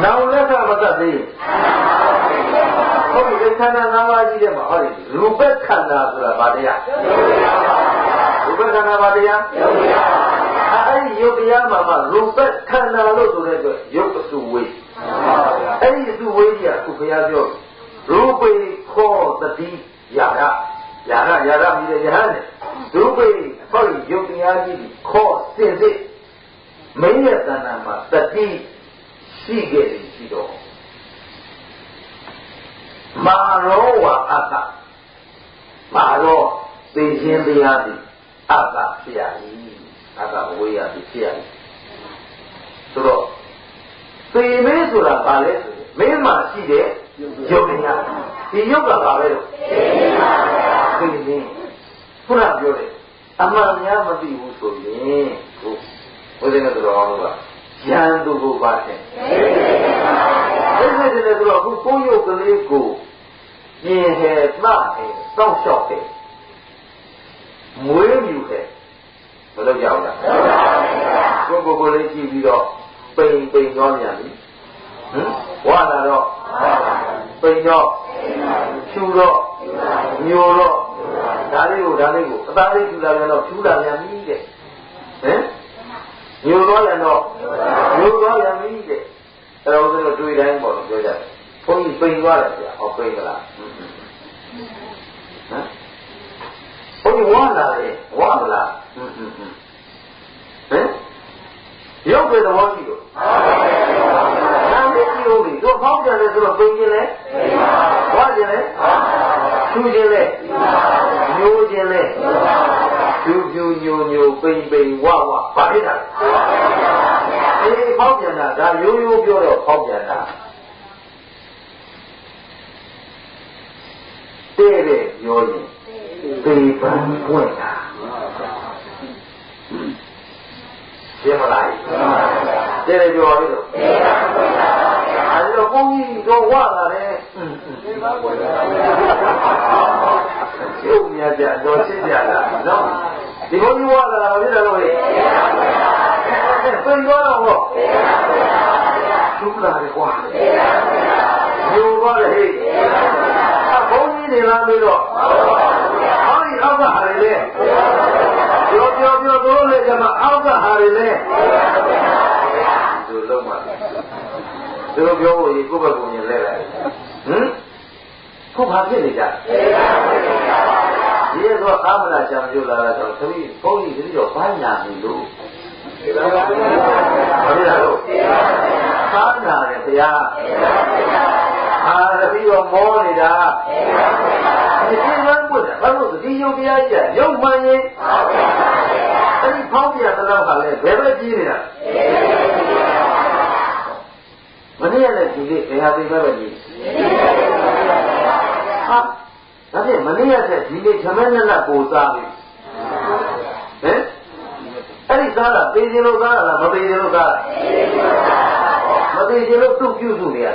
နောင်လက်ကမတတ်သေးဟုတ်ပြီခန္ဓာ၅ပါးကြီးထဲမှာဟောဒီရူပခန္ဓာဆိုတာဘာတရားရူပခန္ဓာဘာတရားအဲ့ဒီယုတ်တရားမှာရူပခန္ဓာလို့ဆိုတဲ့အတွက်ယုတ်အစုဝေးအဲ့ဒီအစုဝေးကြီးကအခုဘုရားပြောရူပိခောတတိယာရမြည်တဲ့ယဟန်နဲ့ရူပိဟောဒီယုတ်တရားကြီးခောစင်စစ်မင်းရဲ့တဏ္ဍာမှာတတိရှိခဲ့တယ်ရှိတော့မာရောဝါအတ္တမာရောသိခြင်းတရားသည်အတ္တဖြစ်ရ၏အတ္တဝေယသည်ဖြစ်ရ၏ဆိုတော့သိမင်းဆိုတာဘာလဲဆိုရင်မင်းမှာရှိတဲ့ယုတ်တရားဒီယုတ်ကဘာလဲလို့သိမင်းခုနပြောတယ်အမှန်များမသိဘူးဆိုရင်ဘုရားတော်အောင်လို့ရန်သူကိုပါတယ်ဒီလိုတည်းဆိုတော့အခုကိုယ်ရုပ်ကလေးကိုမြင်ဟဲ့မှတ်ဟဲ့စောင့်ရှောက်တယ်မွေးမြူတယ်မလုပ်ကြဘူးလားကိုယ်လေးကြည့်ပြီးတော့ပိန်သွားပြန်ပြီဝါလာတော့ပိန်တော့ဖြူတော့မျိုးတော့ဒါလေးကိုအသားလေးဖြူလာပြန်တော့ဖြူလာပြန်ပြီတဲ့ဟမ်ညိုသွားရင်တော့ညိုသွားရင်ပြီတဲ့အဲ့တော့ဦးဇင်းတို့တွေ့တိုင်းပေါ့လို့ပြောကြတယ်ဘုန်းကြီးပိန်သွားတယ်ဗျာဟောပိန်ကလားဟမ်ဘုန်းကြီးဝါလာတယ်ဝါမလားဟမ်ရုပ်ပဲသဘောရှိလို့ဒါနဲ့ကြ ဦးလေတို့ဖောက်ပြန်တယ်ဆိုတော့ပိန်ခြင်းလဲဝါခြင်းလဲဖြူခြင်းလဲညိုခြင်းလဲဖြူဖြူညိုညိုပိန်ပိန်ဝါဝါဘာဖြစ်တာလဲဖောက်ပြန်တာဒါရိုးရိုးပြောတော့ဖောက်ပြန်တာတဲ့တဲ့ပြောရင်ပေပန်းပွင့်တာရှင်းမလားတဲ့တဲ့ပြောပြီးတော့အဲဒီတော့ဘုန်းကြီးတော့ဝလာတယ်ရုပ်မြတ်ကြတော့ရှင်းကြလားနော်ဒီဘုန်းကြီးဝလာတာဖြစ်တယ်လို့ဟဲ့ပြင်သွားတော့ဟောသူ့လာတယ်ကွာညိုသွားတယ်ဟဲ့ဘုန်းကြီးနေလာပြီးတော့ဟောဒီအောက်ကဟာတွေလေပြောတို့လည်းကမှအောက်ကဟာတွေလေသူလုံးမှာသူတို့ပြောလို့ကိုယ့်ဘက်ကိုမြင်လဲလိုက်ခုဘာဖြစ်နေကြဒီတော့အာမနာချံပြုလာတာဆိုတော့သမီးဘုန်းကြီးတတိတော့ဘာညာနေလို့ဘာဖြစ်လာလို့ဘာညာလဲတရားတတိတော့မောနေတာဒီကိစ္စကိုဘာလို့ဒီယုတ်တရားကြီးရုပ်မှန်ရင်အဲ့ဒီဖောင်းပြတဲ့တော့ကလည်းဘယ်ပဲကြီးနေတာမနေ့ကလည်းဒီလေးဘယ်ဟာသိပဲကြီးဟာဒါဖြင့်မနေ့ကတည်းကဒီလေးဓမ္မနဲ့နဲ့ပို့စားပြီဟင်အဲ့ဒီစားတာပေခြင်းလို့စားတာလားမပေခြင်းလို့စားတာမပေခြင်းလို့သူ့ပြုစုနေရ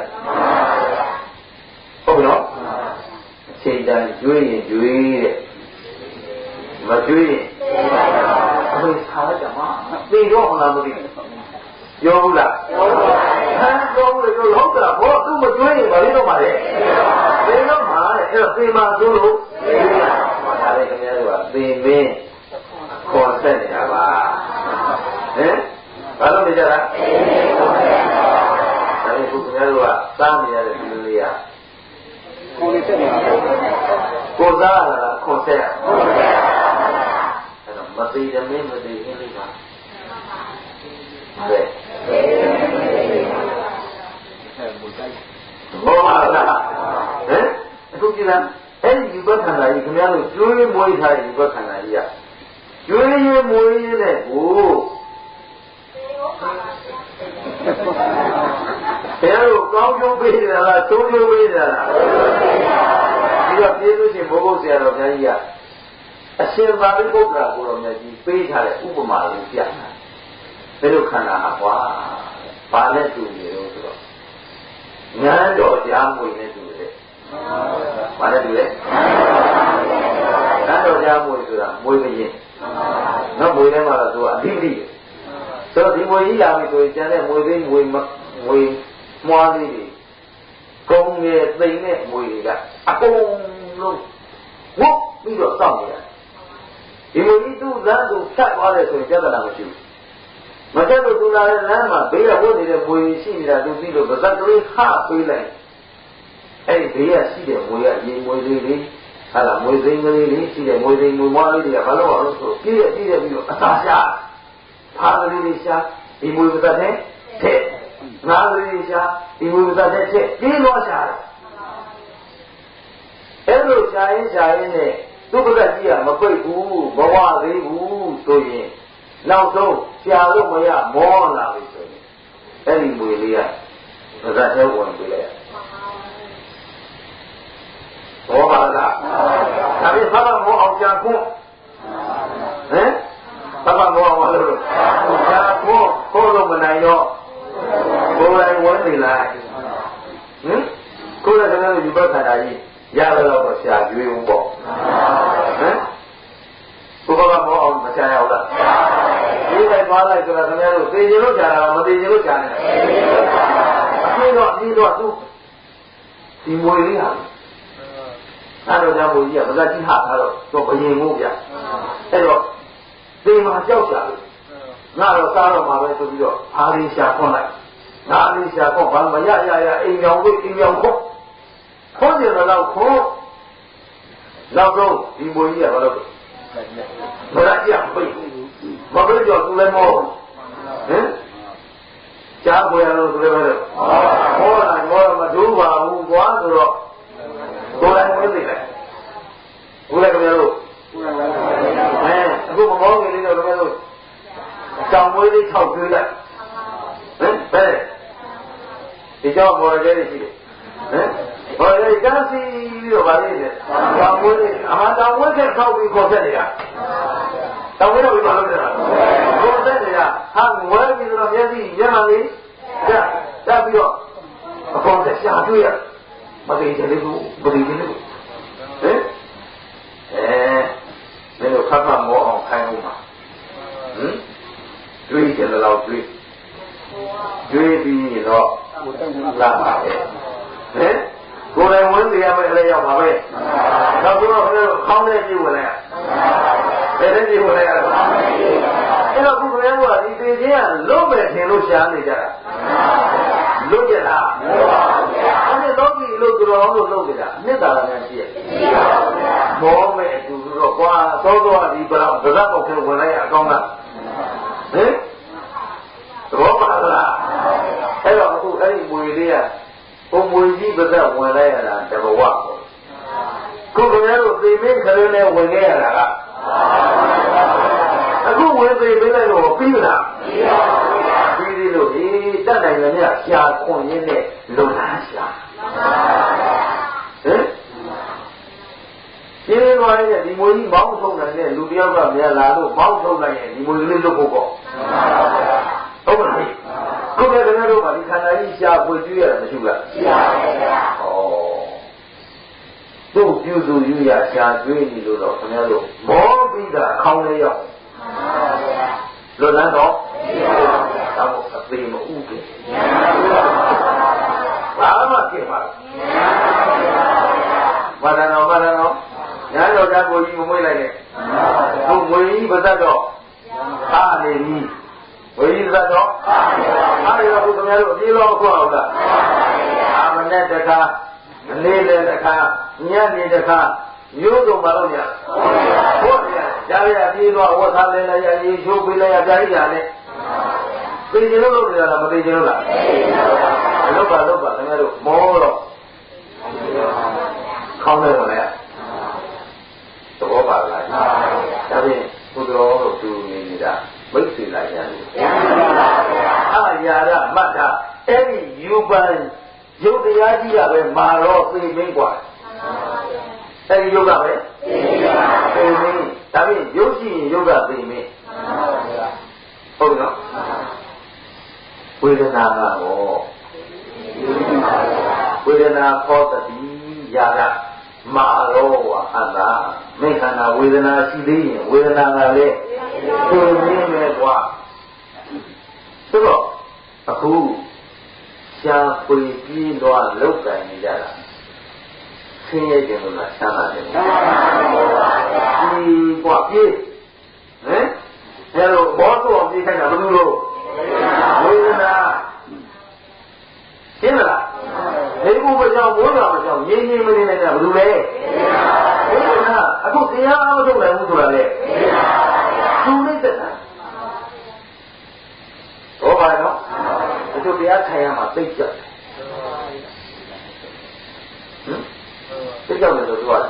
ဟုတ်နော်အချိန်တန်ကျွေးရင်ကျွေးတဲ့မကျွေးရင်အမေစားရကြမှာသိတော့မလားမသိဘူးပြောဘူးလားပြောဘူးလေပြောဟုတ်တာဘောသူမကျွေးရင်ဘာလို့တော့မှာလဲသိတော့မှာအဲ့တော့သိမှဆိုလို့ဒါလည်းခင်ဗျားတို့ကသိမင်းခေါ်ဆက်နေတာပါဟင်ဘာလို့နေကြတာဒါလည်းခုခင်ဗျားတို့ကစားနေရတဲ့ဒီလိုလေးကကိုယ်လေးဆက်နေတာကိုစားရတာခေါ်ဆက်ရအဲ့တော့မသိတယ်မင်းမသိရင်လေးပါတဲ့ဘောပါလားဟင်အခုကြည့်လားအဲ့ဒီယူပခန္ဓာကြီးခင်ဗျားတို့ကျွေးမွေးထားတဲ့ယူပခန္ဓာကြီးကကျွေးရမွေးရတဲ့ကိုဘယ်လိုကောင်းကျိုးပေးနေတာလားသုံးကျိုးပေးနေတာလားပြီးတော့ပြေးလို့ရှိရင်ဘုဘုဆရာတော်ဘုရားကြီးကအရှင်သာရိပုတ္တရာကိုတော်မြတ်ကြီးပေးထားတဲ့ဥပမာလေးပြတာဘယ်လိုခန္ဓာဟာကွာဘာနဲ့တူနေလို့ဆိုတော့ဉာဏ်တော်ကြားမွေနဲ့တူတယ်ဘာနဲ့တူလဲဉာဏ်တော်ကြားမွေဆိုတာမွေးခြင်းနော်မွေထဲမှာတော့သူကအဓိပ္ပာယ်ဆိုတော့ဒီမွေကြီးလာပြီဆိုရင်ကျန်တဲ့မွေသိမွေမွေမွားလေးတွေကုန်းငယ်သိမ့်တဲ့မွေတွေကအကုန်လုံးဝုတ်ပြီးတော့စောင့်နေရတယ်ဒီမွေကြီးသူ့လမ်းကိုဖြတ်သွားတယ်ဆိုရင်ပြဿနာမရှိဘူးမတက်လို့သူလာတဲ့လမ်းမှာဘေးကဝတ်နေတဲ့မွေရှိနေတာသူသိလို့ဗဇက်ကလေးဟပေးလိုက်အဲ့ဒီဘေးကရှိတဲ့မွေကရေမွေလေးလေးဟာလားမွေသိန်းကလေးလေးရှိတဲ့မွေသိန်းမွေမွားလေးတွေကဘာလို့အောင်ဆိုပြည့်ပြီးတော့အသာရှာဖားကလေးလေးရှာဒီမွေဗဇက်နဲ့ထက်ငါးကလေးရှာဒီမွေဗဇက်နဲ့ထက်ပြီးတော့ရှာတယ်အဲ့လိုရှာရင်နဲ့သူ့ဗဇက်ကြီးကမပိတ်ဘူးမဝသေးဘူးဆိုရင်နောက်ဆုံးရှာလို့မရမောလာပြီဆိုရင်အဲ့ဒီမွေလေးကဗဇက်ထဲဝင်ပြီးလိုက်ဘောပါလားဒါပြီးဘာမှမအောင်ကြခွန်းဟမ်ဘာမှမအောင်လို့ကြာကိုလို့မနိုင်တော့ကိုယ်တိုင်ဝင်နေလိုက်ဟင်ကိုယ်လည်းတကယ်လို့ဒီဘက်ခန္ဓာကြီးရတော့ရှာကျွေးဦးပေါ့ဟမ်ဘုရားကမအောင်မရှာရဘူးလားဒီလိုက်သွားလိုက်ဆိုတာခင်ဗျားတို့သိချင်လို့ရှာတာမသိချင်လို့ရှာနေတာအပြီးတော့သူဒီမွေလေးဟာအဲ့တော့ကြောင့်ဘုရားကဗဇက်ကြီးဟာထားတော့သူဘယင်ကိုဗျအဲ့တော့သေမှာကြောက်ကြတယ်ငါတော့စားတော့မှာပဲဆိုပြီးတော့အားလေးရှာခွန်းလိုက်ငါလေးရှာခွန်းဘာမရအိမ်ကြောင်ခွန်းခွန်းတယ်တော့ခွန်းနောက်တော့ဒီမွေကြီးကဘာလို့ဗဇက်ကြီးကပိတ်မပိတ်တော့သူလည်းမောဟင်ကြားပေါ်ရလို့သူလည်းပဲဟော ဘူးလေခင်ဗျားတို့အခုမမောင်းကြီးလေးတော့ခင်ဗျားတို့တောင်မွေးလေး၆ကျွေးလိုက်ဟမ်ဘယ်ဒီကြောင့်ဘော်ရဲလေးရှိတယ်ဟမ်ဘော်ရဲကန်းစီပြီးတော့ဗာလေးနဲ့တောင်မွေးလေးအမှန်တောင်မွေးချက်ခောက်ပြီးခေါ်ဆက်နေတာတောင်မွေးတော့ဘာလို့လဲခေါ်ဆက်နေတာဟာဝဲပြီးတော့မျက်စိမျက်မှန်လေးတက်ပြီးတော့အပေါ်ဆက်ရှာတွေ့ရမသိချင်လေးဘူးမသိချင်လေးဘူးဟင်မင်းတို့ခက်ခက်မောအောင်ခိုင်းဦးမှာဟင်တွေးကြတယ်လို့တွေးပြီးတော့လာပါပဲဟင်ကိုယ်လည်းဝင်နေရမယ်လည်းရောက်ပါပဲနောက်တော့ခေါင်းနဲ့ပြေးဝင်လိုက်ဘယ်နဲ့ပြေးဝင်လိုက်ရလဲအဲ့တော့ခုကလေးကဒီပေချင်းကလွတ်မယ်ထင်လို့ရှားနေကြတာလွတ်ကြလားမလွတ်ပါဘူးဗျာအဲ့ဒါလောကီလို့တော်လို့လုပ်နေတာအနှစ်သာရများရှိရဲ့ရှိပါဘူးဗျာမောမဲ့အတူတူတော့ကွာသောဒီပရောဗဇတ်ပေါက်ထဲဝင်လိုက်ရအကောင်းလားဟင်တော့ပါလားအဲ့တော့အခုအဲ့ဒီမွေလေးကပုံမွေကြီးပဇတ်ဝင်လိုက်ရတာတဘဝပေါ့ခုခင်ဗျားတို့သေမင်းခလေးနဲ့ဝင်ခဲ့ရတာကအခုဝင်သေမင်းလိုက်တော့ပြီးလားပြီးပါဘူးပြီးသေးလို့ဒီတတ်နိုင်တယ်မြတ်ရှားခွန်ရင်းနဲ့လုံလာရှားဟင်ရှင်းသွားရင်ဒီမွေကြီးမောင်းထုတ်နိုင်တဲ့လူတယောက်ကမြန်လာလို့မောင်းထုတ်နိုင်ရင်ဒီမွေကလေးလွတ်ဖို့ပေါ့ဟုတ်ပါဘူးခုကတည်းကတို့ကဒီခန္ဓာကြီးရှားဖွေကျွေးရတာမရှိဘူးလားရှိပါဘူးဗျာဩတို့ပြုစုယူရရှားကျွေးနေလို့တော့ခင်ဗျားတို့မောပြီးတာအခေါင်းလေးရောက်လွတ်လန်းတော့ဒါမို့အသေးမဥကဲဘာမှဖြစ်ပါဘူးဘာသာတော်ညာတော်ကြကိုကြီးမမွေးလိုက်နဲ့ဟုတ်မွေကြီးပါသက်တော့အားနေပြီဝိရိသတော့အားရတော့ဘုရားတို့အပြေလို့ခေါ်အောင်လားအာမနဲ့တခါနေ့လည်းတခါညနေတခါမျိုးစုံပါလို့ညဟုတ်ရကြားရအပြေလို့ဝတ်ထားလဲရရေချိုးပေးလိုက်ရကြားရနဲ့သိကြလို့လုပ်နေတာမသိကြလို့လားလုပ်ပါခင်ဗျားတို့မောတော့ခေါင်းထဲဝင်လိုက်သဘောပါလားဒါဖြင့်ဘုရားတို့သူနေနေတာမိတ်ဆွေလိုက်ရတယ်အာရာရမတ်တာအဲ့ဒီယူပန်ယုတ်တရားကြီးကပဲမာတော့သိမင်းกว่าအဲ့ဒီယုတ်ကပဲသိမင်းဒါဖြင့်ယုတ်ရှိရင်ယုတ်ကသိမင်းဟုတ်နော်ဝေဒနာကတော့ဝေဒနာခေါ်တတိရာရမာရောဝါအတ္တမိခန္ဓာဝေဒနာရှိသေးရင်ဝေဒနာကလည်းသိနေမယ်ကွာဆိုတော့အခုရှားပွေပြီးတော့လောက်ကင်နေကြတာဆင်းရဲခြင်းလို့လားဆန်းတာတယ်ဒီကွာပြေးဟမ်အဲလိုဘောတော့ပြေးခိုင်းတာဘယ်လိုလို့ဝေဒနာရှင်းလားဒီဘုရားကြောင့်ဘိုးတော်ကြောင့်ငြိမ်းငြိမ်းမနေနိုင်တာဘယ်လိုလဲဝေဒနာအခုတရားအားထုတ်နိုင်ဘူးဆိုတာလေသူလေးတက်တာတော့ပါနော်အကျိုးတရားခံရမှာသိကြတယ်သိကြတယ်ဆိုတော့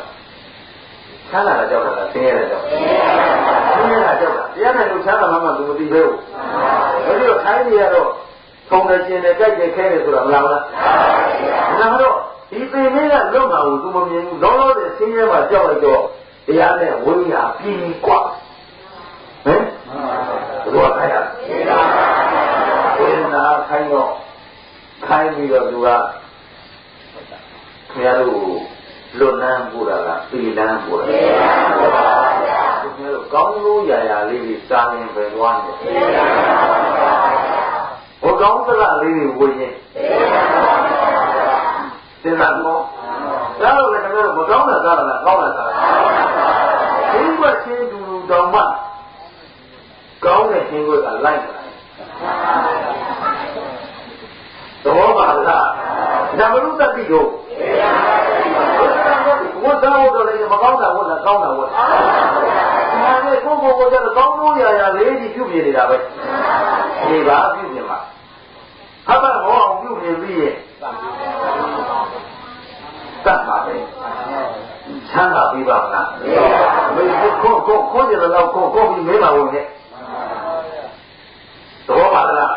ချမ်းသာတာကြောက်တာဆင်းရဲတာကြောက်ဆင်းရဲတာကြောက်တာတရားနိုင်လို့ချမ်းသာမှသူမသိပဲဘူးဒါကြောင့်ခိုင်းနေရတော့ထုံတယ်ကျင်တယ်ကြိုက်တယ်ခဲတယ်ဆိုတာမလားဘူးလားဒါတော့ဒီပေမင်းကလွတ်မှာကိုသူမမြင်ဘူးလောလောဆယ်ဆင်းရဲမှာကြောက်လိုက်တော့တရားနဲ့ဝိညာဉ်ပြီးกว่าဟမ်ဘယ်လိုခိုင်းရဝေဒနာခိုင်းတော့ခိုင်းပြီးတော့သူကခင်ဗျားတို့လွတ်လန်းပို့တာလားပြည်လန်းပို့တာခင်ဗျားတို့ကောင်းလို့ရာရာလေးတွေစားရင်ပဲသွားနေဟိုကောင်းသလားလေးတွေဝေရင်စဉ်းစားတော့ဒါတော့လည်းခင်ဗျားတို့မကောင်းတာစားလားကောင်းတာစားဒီဘက်ချင်းတူတောင်မှကောင်းတဲ့ချင်းကလိုက်လာတော့ပါလားဒါမလို့တတ်ပြီတော့ဝတ်သားဝတ်တော်လည်းမကောင်းတာဝတ်လားကောင်းတာဝတ်ဒါနဲ့ကိုကျတော့ကောင်းလို့ရာလေးကြီးပြုပြင်နေတာပဲဒီပါပြုပြင်မှာဟပ်ပါဟောအောင်ပြုပြင်ပြီးရဲ့တတ်ပါပဲချ မ်းသာပြီးပါမလားမေးခိုးကြတယ်တော့ခိုးပြီးမေးပါဦးနဲ့တော့ပါလား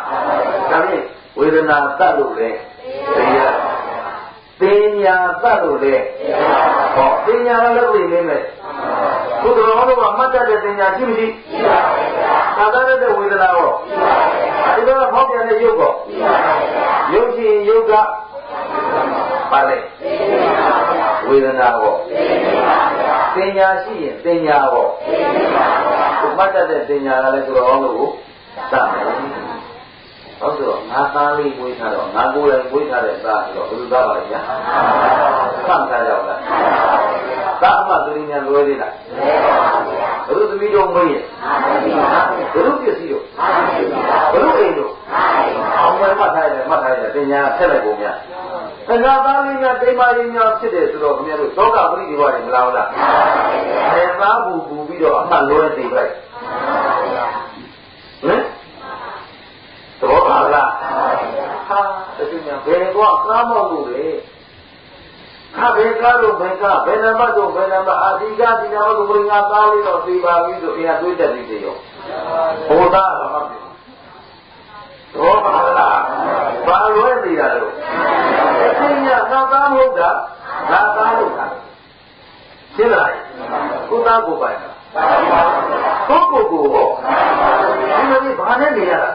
ဒါဖြင့်ဝေဒနာတတ်လို့လေတရားပညာတတ်လို့လေဟောပညာလည်းပြင်နေမယ်ဘုရားတော်ကမှတ်တတ်တဲ့ပညာရှိမရှိရှိပါဘူးသာသနာ့တဲ့ဝေဒနာရောဒီတော့ဟောပြန်တဲ့ယုတ်ကောယုတ်ရှိယုတ်ကပါလေဝေဒနာရောပညာရှိရင်ပညာရောမှတ်တတ်တဲ့ပညာလည်းသူတော်လို့တတ်မယ်ဟုတ်ဆိုငါသားလေးမွေးထားတော့ငါကိုယ်တိုင်မွေးထားတဲ့သားဆိုတော့ဘယ်လိုသားပါလဲညာဆန့်ထားကြလားသားအမသူရင်းများလွယ်သေးလားဘယ်လိုသမီးတို့မွေးရဲ့ဘယ်လိုပစ္စည်းတို့ဘယ်လိုအိမ်တို့အောင်ဝယ်မှတ်ထားရတယ်ပညာဆက်လိုက်ပုံများငါသားလေးများတိမ်မာရင်းများဖြစ်တယ်ဆိုတော့ခင်ဗျားတို့သောကပရိဒီဝါတွေမလားဘူးလားအဲသားပူပြီးတော့အမှတ်လွယ်သိလိုက်ဟမ်တော့ပါလားဟာတကယ်ညာဘယ်တော့ကားမောက်လို့လေခါဘယ်ကားလို့ဘယ်ကားဘယ်နံပါတ်တော့ဘယ်နံပါတ်အာဒီကားဒီနံပါတ်ကိုဘယ်ငါသားလေးတော့သိပါပြီဆိုအရင်တွေးတတ်သေးတယ်ရောဟောသားကမှတ်ပြီတော့ပါလားဘာလွဲနေတာလို့အချင်းညာငါသားမဟုတ်တာငါသားလို့တာရှင်းလားကိုသားကိုပိုင်တာကိုဟောဒီလိုကြီးဘာနဲ့နေရတာ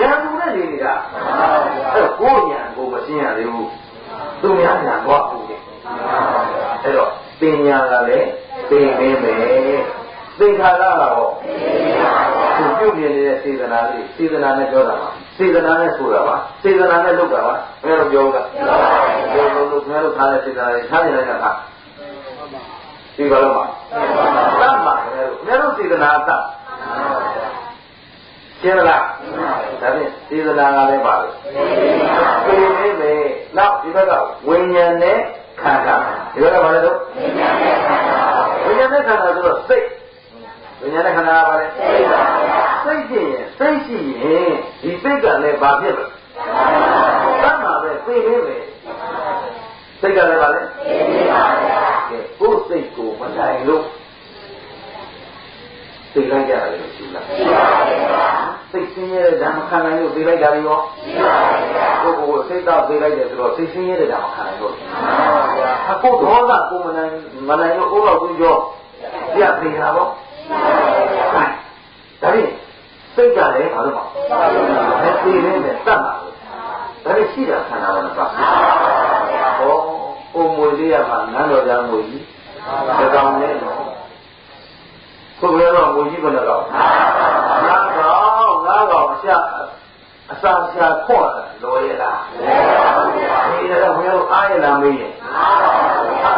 ဉာဏ်သူနဲ့နေနေတာအဲ့တော့ကိုဉာဏ်ကိုမရှင်းရသေးဘူးသူများဉာဏ်တော့ဘူးလေအဲ့တော့ပညာကလည်းသိနေမယ်သင်္ခါရကတော့သူပြုမြင်နေတဲ့စေတနာလေးစေတနာနဲ့ပြောတာပါစေတနာနဲ့ဆိုတာပါစေတနာနဲ့လုပ်တာပါဘယ်လိုပြောကပြောလို့ခင်ဗျားတို့ထားတဲ့စေတနာတွေထားနေလိုက်တာကဒီဘာလို့ပါတတ်ပါခင်ဗျားတို့စေတနာတတ်ရှင်းလားဒါဖြင့်စေတနာကလည်းပါလို့သိနေမယ်နောက်ဒီဘက်ကဝိညာဉ်နဲ့ခန္ဓာဒီဘက်ကဘာလဲတော့ဝိညာဉ်နဲ့ခန္ဓာဆိုတော့စိတ်ဝိညာဉ်နဲ့ခန္ဓာပါလေစိတ်ရှိရင်ဒီစိတ်ကလည်းဘာဖြစ်လဲတတ်မှာပဲသိနေမယ်စိတ်ကလည်းပါလေသိနေပါဗျာကိုယ်စိတ်ကိုမနိုင်လို့သိလိုက်ကြတယ်လို့ရှိလားရှိပါဗျာစိတ်ဆင်းရဲတဲ့ဓမ္မခံနိုင်လို့သိလိုက်ကြတယ်ရောရှိပါဗျာကိုယ်စိတ်တော့သိလိုက်တယ်ဆိုတော့စိတ်ဆင်းရဲတဲ့ဓမ္မခံနိုင်လို့ရှိပါဗျာအခုဒေါသကိုမနိုင်လို့အိုးတော့ပြီးတော့ပြတ်နေတာပေါ့ဒါဖြင့်စိတ်ကလည်းဘာလို့မလဲသိနေတယ်တတ်မှာဒါဖြင့်ရှိတာခန္ဓာလည်းမပါဘူးဟောကိုမွေလေးရမှာနန်းတော်ကြားမွေကြီးတကောင်နဲ့တော့ကိုယ်ကတော့မွေကြီးဘယ်နဲ့တော့ငါကောင်အရှာအစာရှာခွတ်လောရလားဒီတော့ဘယ်လိုအားရလားမေးရင်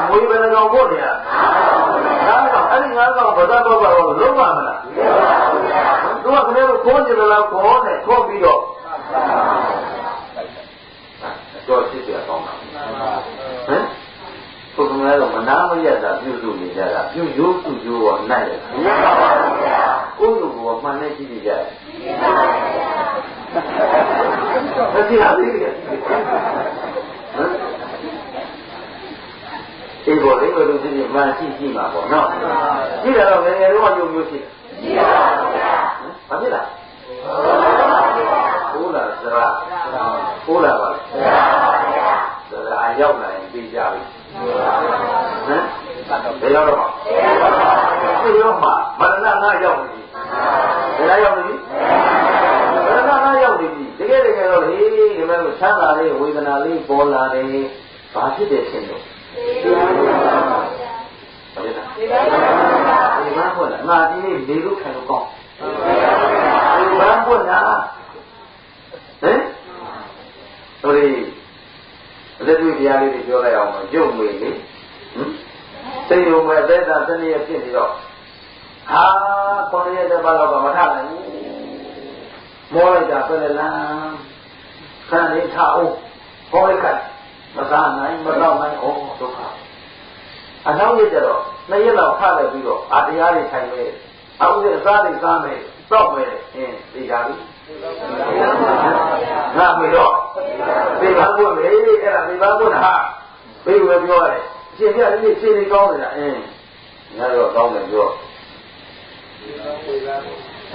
မွေဘယ်နဲ့ကောင်ဖို့နေရငါကောင်အဲ့ဒီငါကောင်ဘာသာတော့လုံးပါမလားသူကခင်ဗျားတို့ခေါ်ကြတယ်လားခေါ်နဲ့ခေါ်ပြီးတော့တော့ရှိကြအောင်ပါဟမ်ကိုယ်ကလည်းမနာမရတာပြုစုနေကြတာပြုရိုးစုရိုးရောနိုင်တယ်ကိုယ်လူကမှန်နေကြည့်ကြတယ်မသိရသေးဘူးဒီပေါ်လေးဘယ်လိုဖြစ်ဖြစ်မှန်ရှိမှာပေါ့နော်ကြည့်ရတော့ငယ်ငယ်တော့ယုံမျိုးရှိတယ်ဘာဖြစ်လားဟုတ်လားစရာဟုတ်လားပါစရာရောက်လာရင်ပြီးကြပြီဟမ်ဘယ်ရောက်တော့ဘယ်ရောက်မှာမရဏငါရောက်နေပြီဘယ်ရောက်နေပြီမရဏငါရောက်နေပြီတကယ်တော့ဟေးဒီမဲ့ချမ်းသာလေးဝေဒနာလေးပေါ်လာတယ်ဘာဖြစ်တယ်ရှင်တို့ဘာလဲဒီမှာဟုတ်လားငါဒီနေ့နေလို့ခံလို့ကောင်းဒီမှာဟုတ်လားဟမ်ဆိုရင်လက်တွေ့တရားလေးတွေပြောလိုက်အောင်ရုပ်မေလေစိတ်ရုံမဲ့အသက်သာစနစ်ရဖြစ်နေတော့ဟာ9ရက်တည်းပါတော့မထနိုင်ဘူးမောလိုက်တာပဲလားခဏလေးထားအောင်ဟောလိုက်မစားနိုင်မတော့နိုင်ဩဒုက္ခအနောက်ရကြတော့2ရက်လောက်ခလိုက်ပြီးတော့အတရားတွေဆိုင်မယ်အခုအစားတွေစားမယ်စောက်မယ်သိကြပြီငါမေတော့ဒီဘာကွတ်မေအဲ့ဒါဒီဘာကွတ်ဟာဘယ်လိုပြောရလဲ ရှင်ပြလေးရှင်းနေကောင်းနေတာငါတော့ကောင်းတယ်ပြော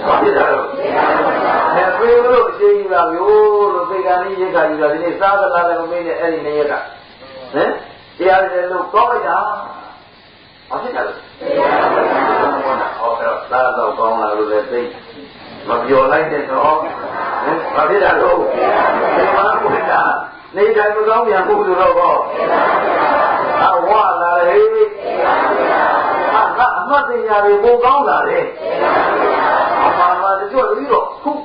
ဘာဖြစ်တာလဲပြေလို့အချင်းကြီးလာမျိုးလို့ပေကံကြီးရိတ်ခါယူတာဒီနေ့စားသလားလည်းမမေးနဲ့အဲ့ဒီနေရက်ကတရားတယ်လို့ကောင်းလိုက်တာဘာဖြစ်တာလဲဟောတော့စားတော့ကောင်းလာလို့လည်းသိမပြောလိုက်တဲ့တော့ဘာဖြစ်တာလို့ဒီမှာဘုရားနေတိုင်းမကောင်းပြန်ဘူးလို့တော့ဝါလာဟေးအမှတ်ပညာတွေပိုကောင်းလာတယ်အမှန်မှတချို့ပြီးတော့ခုတ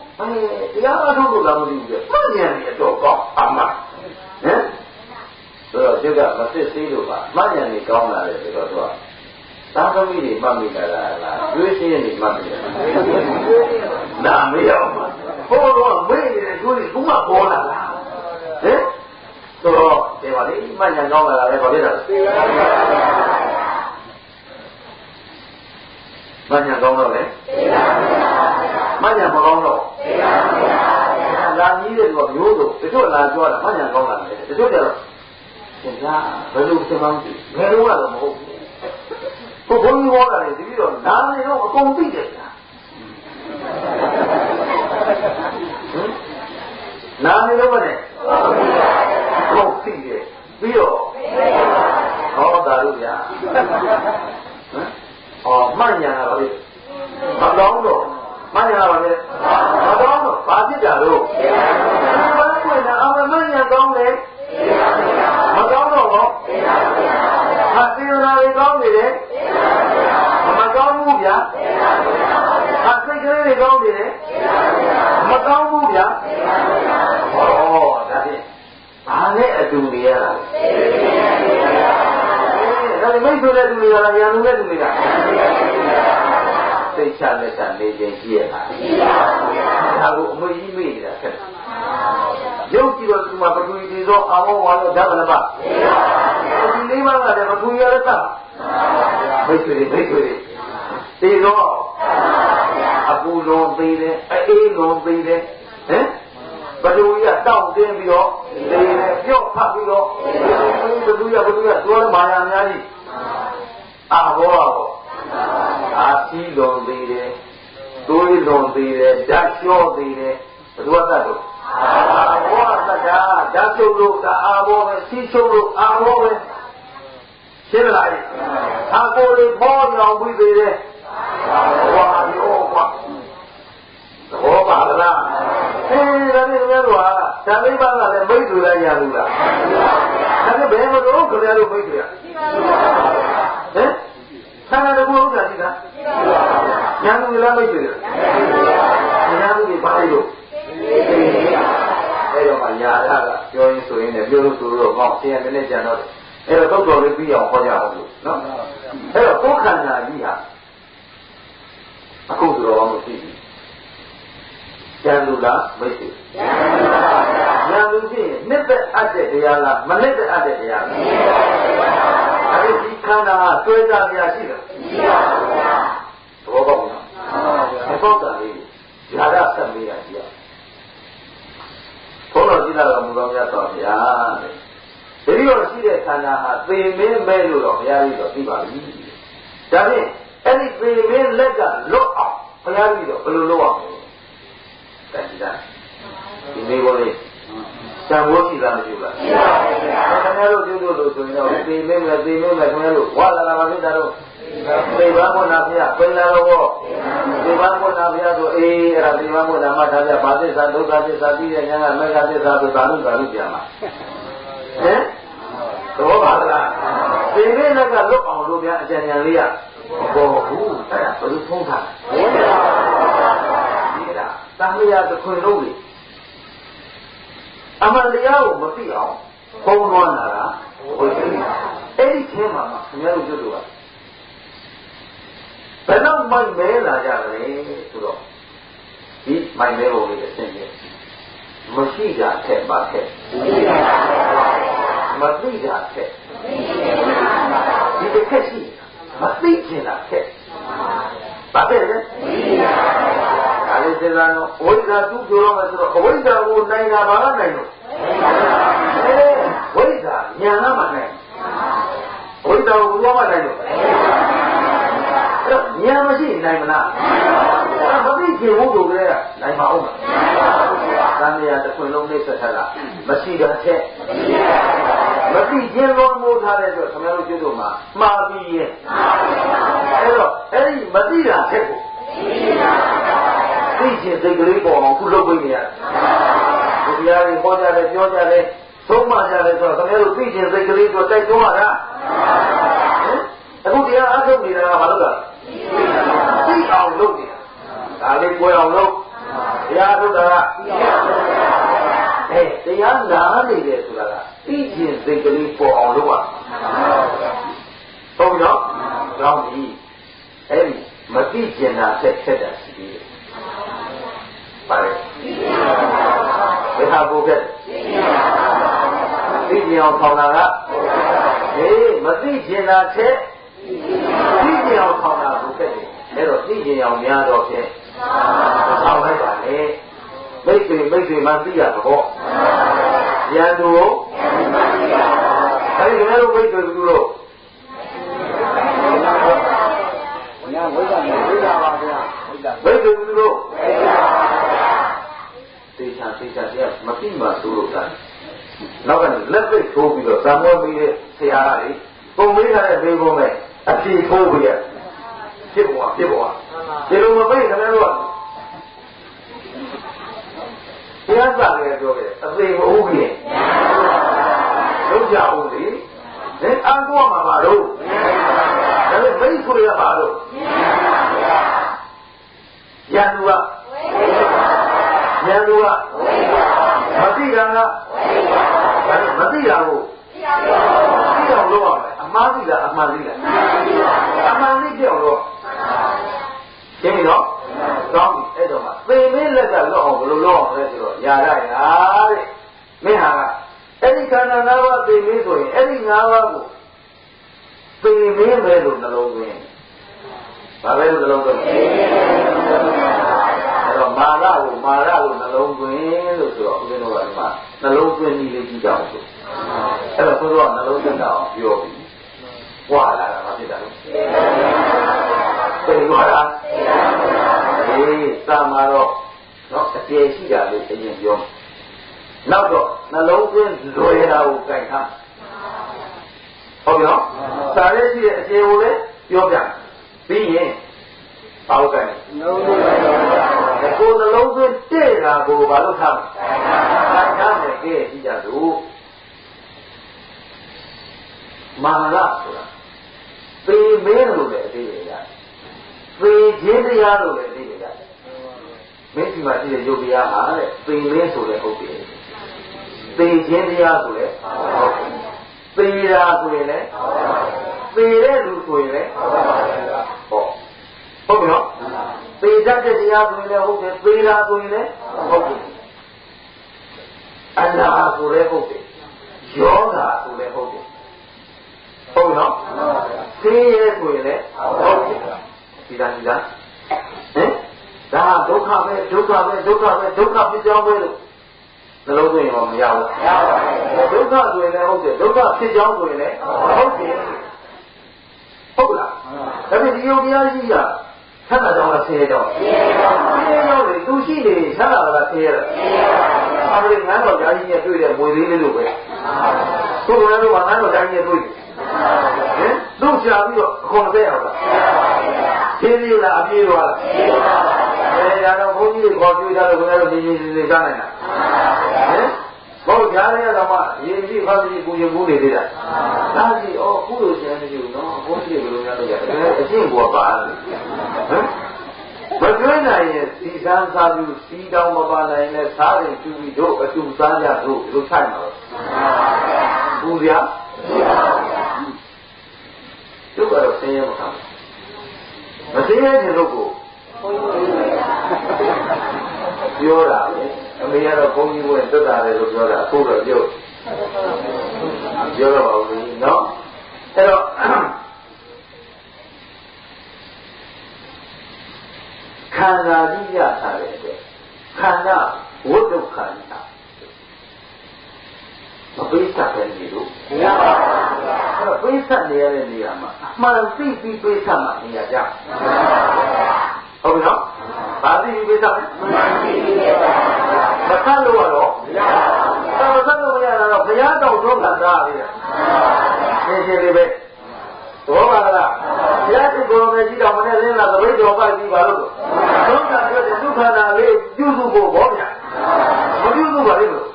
ရားအထုတ်လို့လာမသိဘူးပြမှန်တယ်အတော့ကောင်းအမှန်ဆိုတော့ဒီကမဖြစ်သေးလို့ပါမှန်တယ်ကောင်းလာတယ်ဆိုတော့သူကသာသမီတွေမှတ်မိကြတာလားတွေးရှင်းနေမှတ်မိတယ်နာမရောက်ပါဘိုးတော့မေ့နေတဲ့တွေးကမှပေါ်လာလားဆိုတော့ဒီပါလေမှန်တယ်ကောင်းလာတယ်ဘာဖြစ်တာလဲမှန်ညာကောင်းတော့လေမှန်ညာမကောင်းတော့လာကြီးတဲ့သူကမျိုးစုံတချို့လာပြောတာမှန်ညာကောင်းလာတယ်တချို့ကျတော့သင်္ကာဘယ်လိုသင်မှန်းကြည့်ငယ်တော့ကတော့မဟုတ်ဘူးဘုန်းကြီးဟောတာလေဒီပြီးတော့နားနေတော့အကုန်သိတယ်နားနေတော့နဲ့အကုန်သိတယ်ပြီးတော့ဟောတာလို့ဗျာမှန်ညာတာပါလေမကောင်းတော့မှန်ညာပါလေမကောင်းတော့ဘာဖြစ်ကြလို့ဘာလို့လဲအမှန်ညာကောင်းတယ်မကောင်းတော့ဘောဟာသေနာတွေကောင်းနေတယ်မကောင်းဘူးဗျာဟာစိတ်ကလေးတွေကောင်းနေတယ်မကောင်းဘူးဗျာဟောဒါဖြင့်ဘာနဲ့အတူနေရတာလဲဒါမိတ်ဆွေတဲ့သူတွေကလည်းရန်သူတဲ့သူတွေကစိတ်ချလက်ချနေခြင်းရှိရတာဒါကိုအမွေကြီးမေ့နေတာဆက်ရုပ်ကြည့်တော့ဒီမှာပထဝီဒီသောအာမောဝါရောဓမ္မနပဒီလေးပါးကလည်းပထဝီရတ္တမိတ်ဆွေတွေဒီတော့အပူလုံးသေးတယ်အေးလုံးသေးတယ်ပထဝီကတောင့်တင်းပြီးတော့ပြော့ဖတ်ပြီးတော့ဘသူရတွဲမာယာများကြီးအာဘောအာစီလုံးသေးတယ်သွေးလုံးသေးတယ်ဓာတ်လျှောသေးတယ်ဘသူကတတ်တော့အာဘောတတ်တာဓာတ်ချုပ်လို့ဒါအာဘောပဲစီးချုပ်လို့အာဘောပဲရှင်းလားအာကိုလေးပေါ်နေအောင်ပြီးသေးတယ်ဝါရောကွာဟောပါလားဒါနဲ့လည်းတော့ဓာလေးပါးကလည်းမိတ်ဆွေလိုက်ရဘူးလားဒါနဲ့ဘယ်မှာတော့ကြရလို့မိတ်ဆွေရဆန္ဒတကူဥစ္စာရှိတာညာလူလည်းမိတ်ဆွေရညာလူတွေပါလို့အဲ့တော့မှညာရကပြောရင်းဆိုရင်းနဲ့ပြောလို့ဆိုတော့မောင်ဆရာနည်းနည်းကြံတော့အဲ့တော့တော့လေးပြီးအောင်ဟောကြအောင်လို့နော်အဲ့တော့ကိုယ်ခန္ဓာကြီးဟာအခုဆိုတော့မရှိဘူးဉာဏ်လူလားမိတ်ဆွေဉာဏ်လူဖြစ်ရင်နှစ်သက်အပ်တဲ့တရားလားမနှစ်သက်အပ်တဲ့တရားလားအဲဒီခန္ဓာဟာဆွဲကြပြရှိတယ်ရှိပါဘူးဗျာသဘောပေါက်လားသဘောပေါက်တာလေးဇာတ်ဆက်မေးရကြည့်ဘုန်းတော်ကြည့်လာတော်မူတော်မြတ်စွာဘုရားတဲ့ဒီလိုရှိတဲ့ခန္ဓာဟာသေမင်းမဲ့လို့တော့ဘုရားကြီးတော့သိပါပြီဒါဖြင့်အဲ့ဒီသေမင်းလက်ကလွတ်အောင်ဘုရားကြီးတော့ဘယ်လိုလုပ်အောင်တန်ကြဒီမေဘောလေးသံဝေါရှိလားမရှိဘူးလားရှိပါဘူးဗျာခင်ဗျားတို့ပြုလို့ဆိုရင်တော့သေမင်းနဲ့ခင်ဗျားတို့ဝါလာလာမဖြစ်တာတော့သေဘာမောနာဖျားပင်လာတော့သေဘာမောနာဖျားဆိုအေးအဲ့ဒါသေဘာမောနာမှထားပြဘာသစ္စာဒုက္ခသစ္စာပြီးတဲ့ညာကမေဃသစ္စာဆိုသာလို့ပြန်လာတော့ပါလားသေမင်းကလွတ်အောင်လို့ဗျာအကြံဉာဏ်လေးရဘောဘူးအဲ့ဒါဘယ်လိုဖုံးထားလဲဒါတမယတခွင်လုံးလေအမှန်တရားကိုမသိအောင်ပုံလွှမ်းလာတာဘယ်လိုလဲအဲ့ဒီထဲမှာခင်ဗျားတို့တို့ကဘယ်တော့မှမဲလာကြတယ်ဆိုတော့ဒီမိုင်မဲပုံလေးအရှင်းကြီးမရှိတာထက်ပါထက်မသိတာထက်ဒီတစ်ခက်ရှိမသိချင်တာထက်ဘာပဲလဲဒါလေးစဉ်းစားတော့ဝိဇ္ဇာသူ့ပြောရမယ်ဆိုတော့အဝိဇ္ဇာကိုနိုင်တာဘာကနိုင်လို့ဝိဇ္ဇာညာကမှနိုင်ဝိ တာကိုသွားမှနိုင်လို့အဲ့ဉာဏ်မရှိနိုင်မလားမသိချင်ဘူးဆိုကြတဲ့နိုင်ပါဦးသံဃာတစ်ခွင်လုံးနှိမ့်ဆက်ထားတာမရှိတာချက်မသိခြင်းလုံးမိုးထားတဲ့ဆိုခင်ဗျားတို့ကျွတ်တို့မှာမှားပြီးရဲ့အဲ့တော့အဲ့ဒီမသိတာချက်ကိုသိခြင်းစိတ်ကလေးပေါ်အောင်ခုလုပ်ပေးနေရတယ်ဘုရားကြီးဟောကြတယ်ပြောကြတယ်သုံးမှကြတယ်ဆိုတော့ခင်ဗျားတို့သိခြင်းစိတ်ကလေးကိုတိုက်တွန်းရတာအခုတရားအားထုတ်နေတာကဘာလို့လဲသိအောင်လုပ်နေတာဒါလေးကိုယ်အောင်လုပ်တရားထုတ်တာကတရားနာနေတယ်ဆိုတာကသိခြင်းစိတ်ကလေးပေါ်အောင်လုပ်ရဟုတ်နော်ကောင်းပြီအဲ့ဒီမသိကျင်တာဆက်ဆက်တာရှိသေးတယ်ပါလေဘယ်ဟာဘုရားသိကျင်အောင်ဆောင်တာကမသိကျင်တာဆက်သိကျင်အောင်ဆောင်တာဘုရားအဲ့တော့သိကျင်အောင်များတော့ဖြင့်ဆောင်လိုက်ပါလေမိတ်ဆွေမှသိရတော့ဉာဏ်သူကိုအဲဒီခင်ဗျားတို့မိတ်ဆွေဘယ်လိုလုပ်ဉာဏ်ဝိဇ္ဇာပါဗျာမိတ်ဆွေဘယ်လိုလုပ်သိချာတရားမသိမှသို့လို့တာနောက်ကနေလက်ပိတ်ထိုးပြီးတော့ဇံမွေးပြီးတဲ့ဆရာကလေပုံမေးထားတဲ့ဘေးကုန်းနဲ့အဖြေထိုးပြီးရဖြစ်ပေါ်ဒီလိုမပိတ်ခင်ဗျားတို့ကတရားစာလည်းပြောခဲ့အသေးမဟုတ်ဘူးလုံးကြအောင်လေအန်တော့မှာပါတော့ဒါလည်းမိတ်ဆွေရပါတော့ရန်သူကမသိတာကမသိတာကိုသိအောင်လုပ်ရမယ်အမှားသိလားအမှန်သိလားအမှန်သိပြောင်းလို့ရှင်းပြီနော်ကောင်းပြီအဲ့တော့မှသေမင်းလက်ကလွတ်အောင်ဘယ်လိုလုပ်အောင်လဲဆိုတော့ຢာရရာတဲ့မင်းဟာကအဲ့ဒီခန္ဓာ၅ပါးသေမင်းဆိုရင်အဲ့ဒီ၅ပါးကိုသေမင်းပဲလို့နှလုံးသွင်းဘာပဲလို့နှလုံးသွင်းအဲ့တော့မာရကိုနှလုံးသွင်းလို့ဆိုတော့ဦးဇင်းတို့ကဒီမှာနှလုံးသွင်းနည်းလေးကြည့်ကြအောင်ဆိုအဲ့တော့ဆိုတော့နှလုံးသွင်းတော့ပြောပြီဝါလာတာမဖြစ်တာလို့သိပါလားသာမာတော့နော်အကျေရှိတာလေးအရင်ပြောနောက်တော့နှလုံးသွင်းလွယ်တာကိုကြိုက်ထားဟုတ်ပြီနော်စာရေးရှိတဲ့အကျေကိုလည်းပြောပြပြီးရင်ဘာလို့ကြိုက်လဲကိုယ်နှလုံးသွင်းတဲ့တာကိုဘာလို့ထားလဲထားမယ်ကဲကြည့်ကြလို့မာနဆိုတာသေမင်းလို့လည်းအသေးပဲရတယ်သေခြင်းတရားလို့လည်းအသေးပဲရတယ်မင်းဒီမှာရှိတဲ့ယုတ်တရားဟာတဲ့သေမင်းဆိုတဲ့ဟုတ်တယ်သေခြင်းတရားဆိုတဲ့ဟုတ်တယ်သေတာဆိုရင်လည်းသေတဲ့လူဆိုရင်လည်းဟုတ်ပြီနော်သေတတ်တဲ့တရားဆိုရင်လည်းဟုတ်တယ်သေတာဆိုရင်လည်းဟုတ်တယ်အနာဆိုလည်းဟုတ်တယ်ယောဂဆိုလည်းဟုတ်တယ်ဟုတ်ပြီနော်သေရဲဆိုရင်လည်းဟုတ်တယ်ဒီလားဟင်ဒါဒုက္ခပဲဖြစ်ကြောင်းပဲလို့နှလုံးသွင်းရောမရဘူးဒုက္ခဆိုရင်လည်းဟုတ်တယ်ဒုက္ခဖြစ်ကြောင်းဆိုရင်လည်းဟုတ်တယ်ဟုတ်လားဒါပေမဲ့ဒီယုတ်တရားရှိတာဆန္ဒကြောင့်လားဆင်းရဲကြောင့်လေသူရှိနေဆန္ဒလားဆင်းရဲလားအဲ့ဒီငန်းတော်ကြားကြီးနဲ့တွေ့တဲ့မွေသေးလေးလို့ပဲသူ့ဘယ်လိုမှငန်းတော်ကြားကြီးနဲ့တွေ့တယ်သူ့ရှာပြီးတော့အခွန်သက်အောင်လားရှင်းပြီလားအပြေးသွားလားဒါတော့ဘုန်းကြီးတွေခေါ်ကြွေးကြလို့ခင်ဗျားတို့ဒီစားနိုင်တာဘုရားရဲ့တော့မှရေကြီးဖတ်ပြီးပူရင်ပူနေသေးတာဒါစီခုလိုရှင်းနေอยู่နော်ဘုန်းကြီးတွေဘယ်လိုများလုပ်ကြလဲအရှင်းဘောပါမကျွေးနိုင်ရင်စီစမ်းစားပြီးစီတောင်းမပါနိုင်နဲ့စားရင်ကျူပြီးတို့အကျူစားကြတို့ဒီလိုထိုက်မှာပူရတို့ကတော့ဆင်းရဲမှာမဆင်းရဲတဲ့လူကိုပြောတာလေအမေကတော့ဘုန်းကြီးဝင်သက်တာလေလို့ပြောတာအခုတော့ပြောတော့ပါဘူးနော်အဲ့တော့ခန္ဓာကြီးရထားတဲ့အတွက်ခန္ဓာဝိတုခန္ဓာမပိဿပဲနေလို့မရပါဘူး အဲ့တော့ပေးဆက်နေရတဲ့နေရာမှာမှန်သိပြီးပေးဆက်မှနေရာကြဟုတ်ပြီနော်ဘာသိပြီးပေးဆက်လဲမဆက်လို့ရတော့မဆက်လို့မရတော့ဘုရားတော်ဆုံးခံစားရပြီရှင်းလေးပဲတော်ပါလားဘုရားရှင်ကိုယ်တော်ကြီးတော်မနဲ့လင်းလာသဘိတ်တော်ပိုက်ပြီးပါလို့ဆုံးခံရတဲ့ဒုက္ခနာလေးပြုစုဖို့ဘောဗျာမပြုစုပါလိမ့်မလို့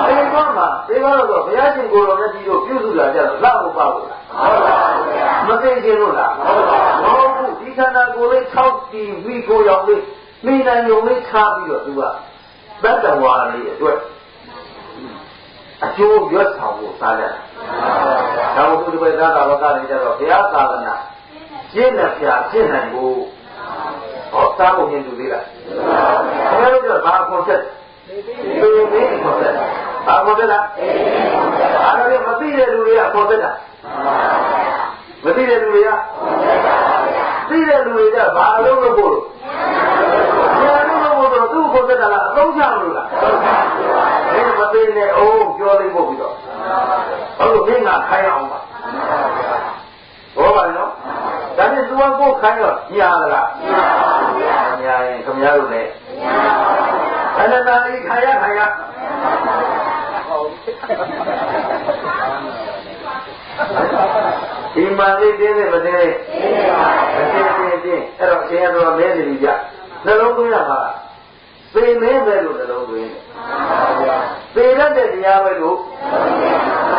ဒီကောမှာဒီကောတော့ဘုရားရှင်ကိုယ်တော်နဲ့ကြီးတို့ပြုစုလာကြတော့လောက်မပါဘူးလားဟုတ်ပါဘူးဗျာမသိခြင်းလို့လားဟုတ်ပါဘူးမဟုတ်ဘူးဒီခန္ဓာကိုယ်လေး6တီမိကိုရောင်လေးမိနိုင်ုံလေးထားပြီးတော့သူကတတ္တဝါလေးအတွက်အကျိုးရွတ်ဆောင်ဖို့စားတယ်။ဒါကိုသူတစ်ပတ်သားတော်ကနေကြတော့ဘုရားသာသနာရှင်းတဲ့ပြရှင်းနိုင်ဖို့ဟောစားဖို့မြင်သူသေးလား။ဘယ်လိုကြောဘာကွန်ဆက်ဒီလိုကွန်ဆက်ဘာကွန်ဆက်လား။အားလုံးမသိတဲ့လူတွေကကွန်ဆက်တာ။မသိတဲ့လူတွေကသိတဲ့လူတွေကဘာအလုပ်လုပ်ဖို့ညာလုပ်ဖို့သူ့ကွန်ဆက်တာလားအသုံးချမလို့လား။ဒီမသိနဲ့အိုးပြောလိုက်ဖို့ပြီးတော့ဟုတ်လို့မင်းကခိုင်းအောင်ပါဘောပါနော်ဒါနဲ့သူကကိုခိုင်းတော့ညာလားညာရင်ခင်ဗျားတို့လည်းဘယ်နဲ့တားခိုင်ရဒီမှလေးတင်းနေမတင်းတင်းအဲ့တော့အရှင်ကတော့မဲနေပြီကြနှလုံးသွင်းရမှာသိမင်းပဲလို့နှလုံးသွင်းသိရတဲ့တရားပဲလို့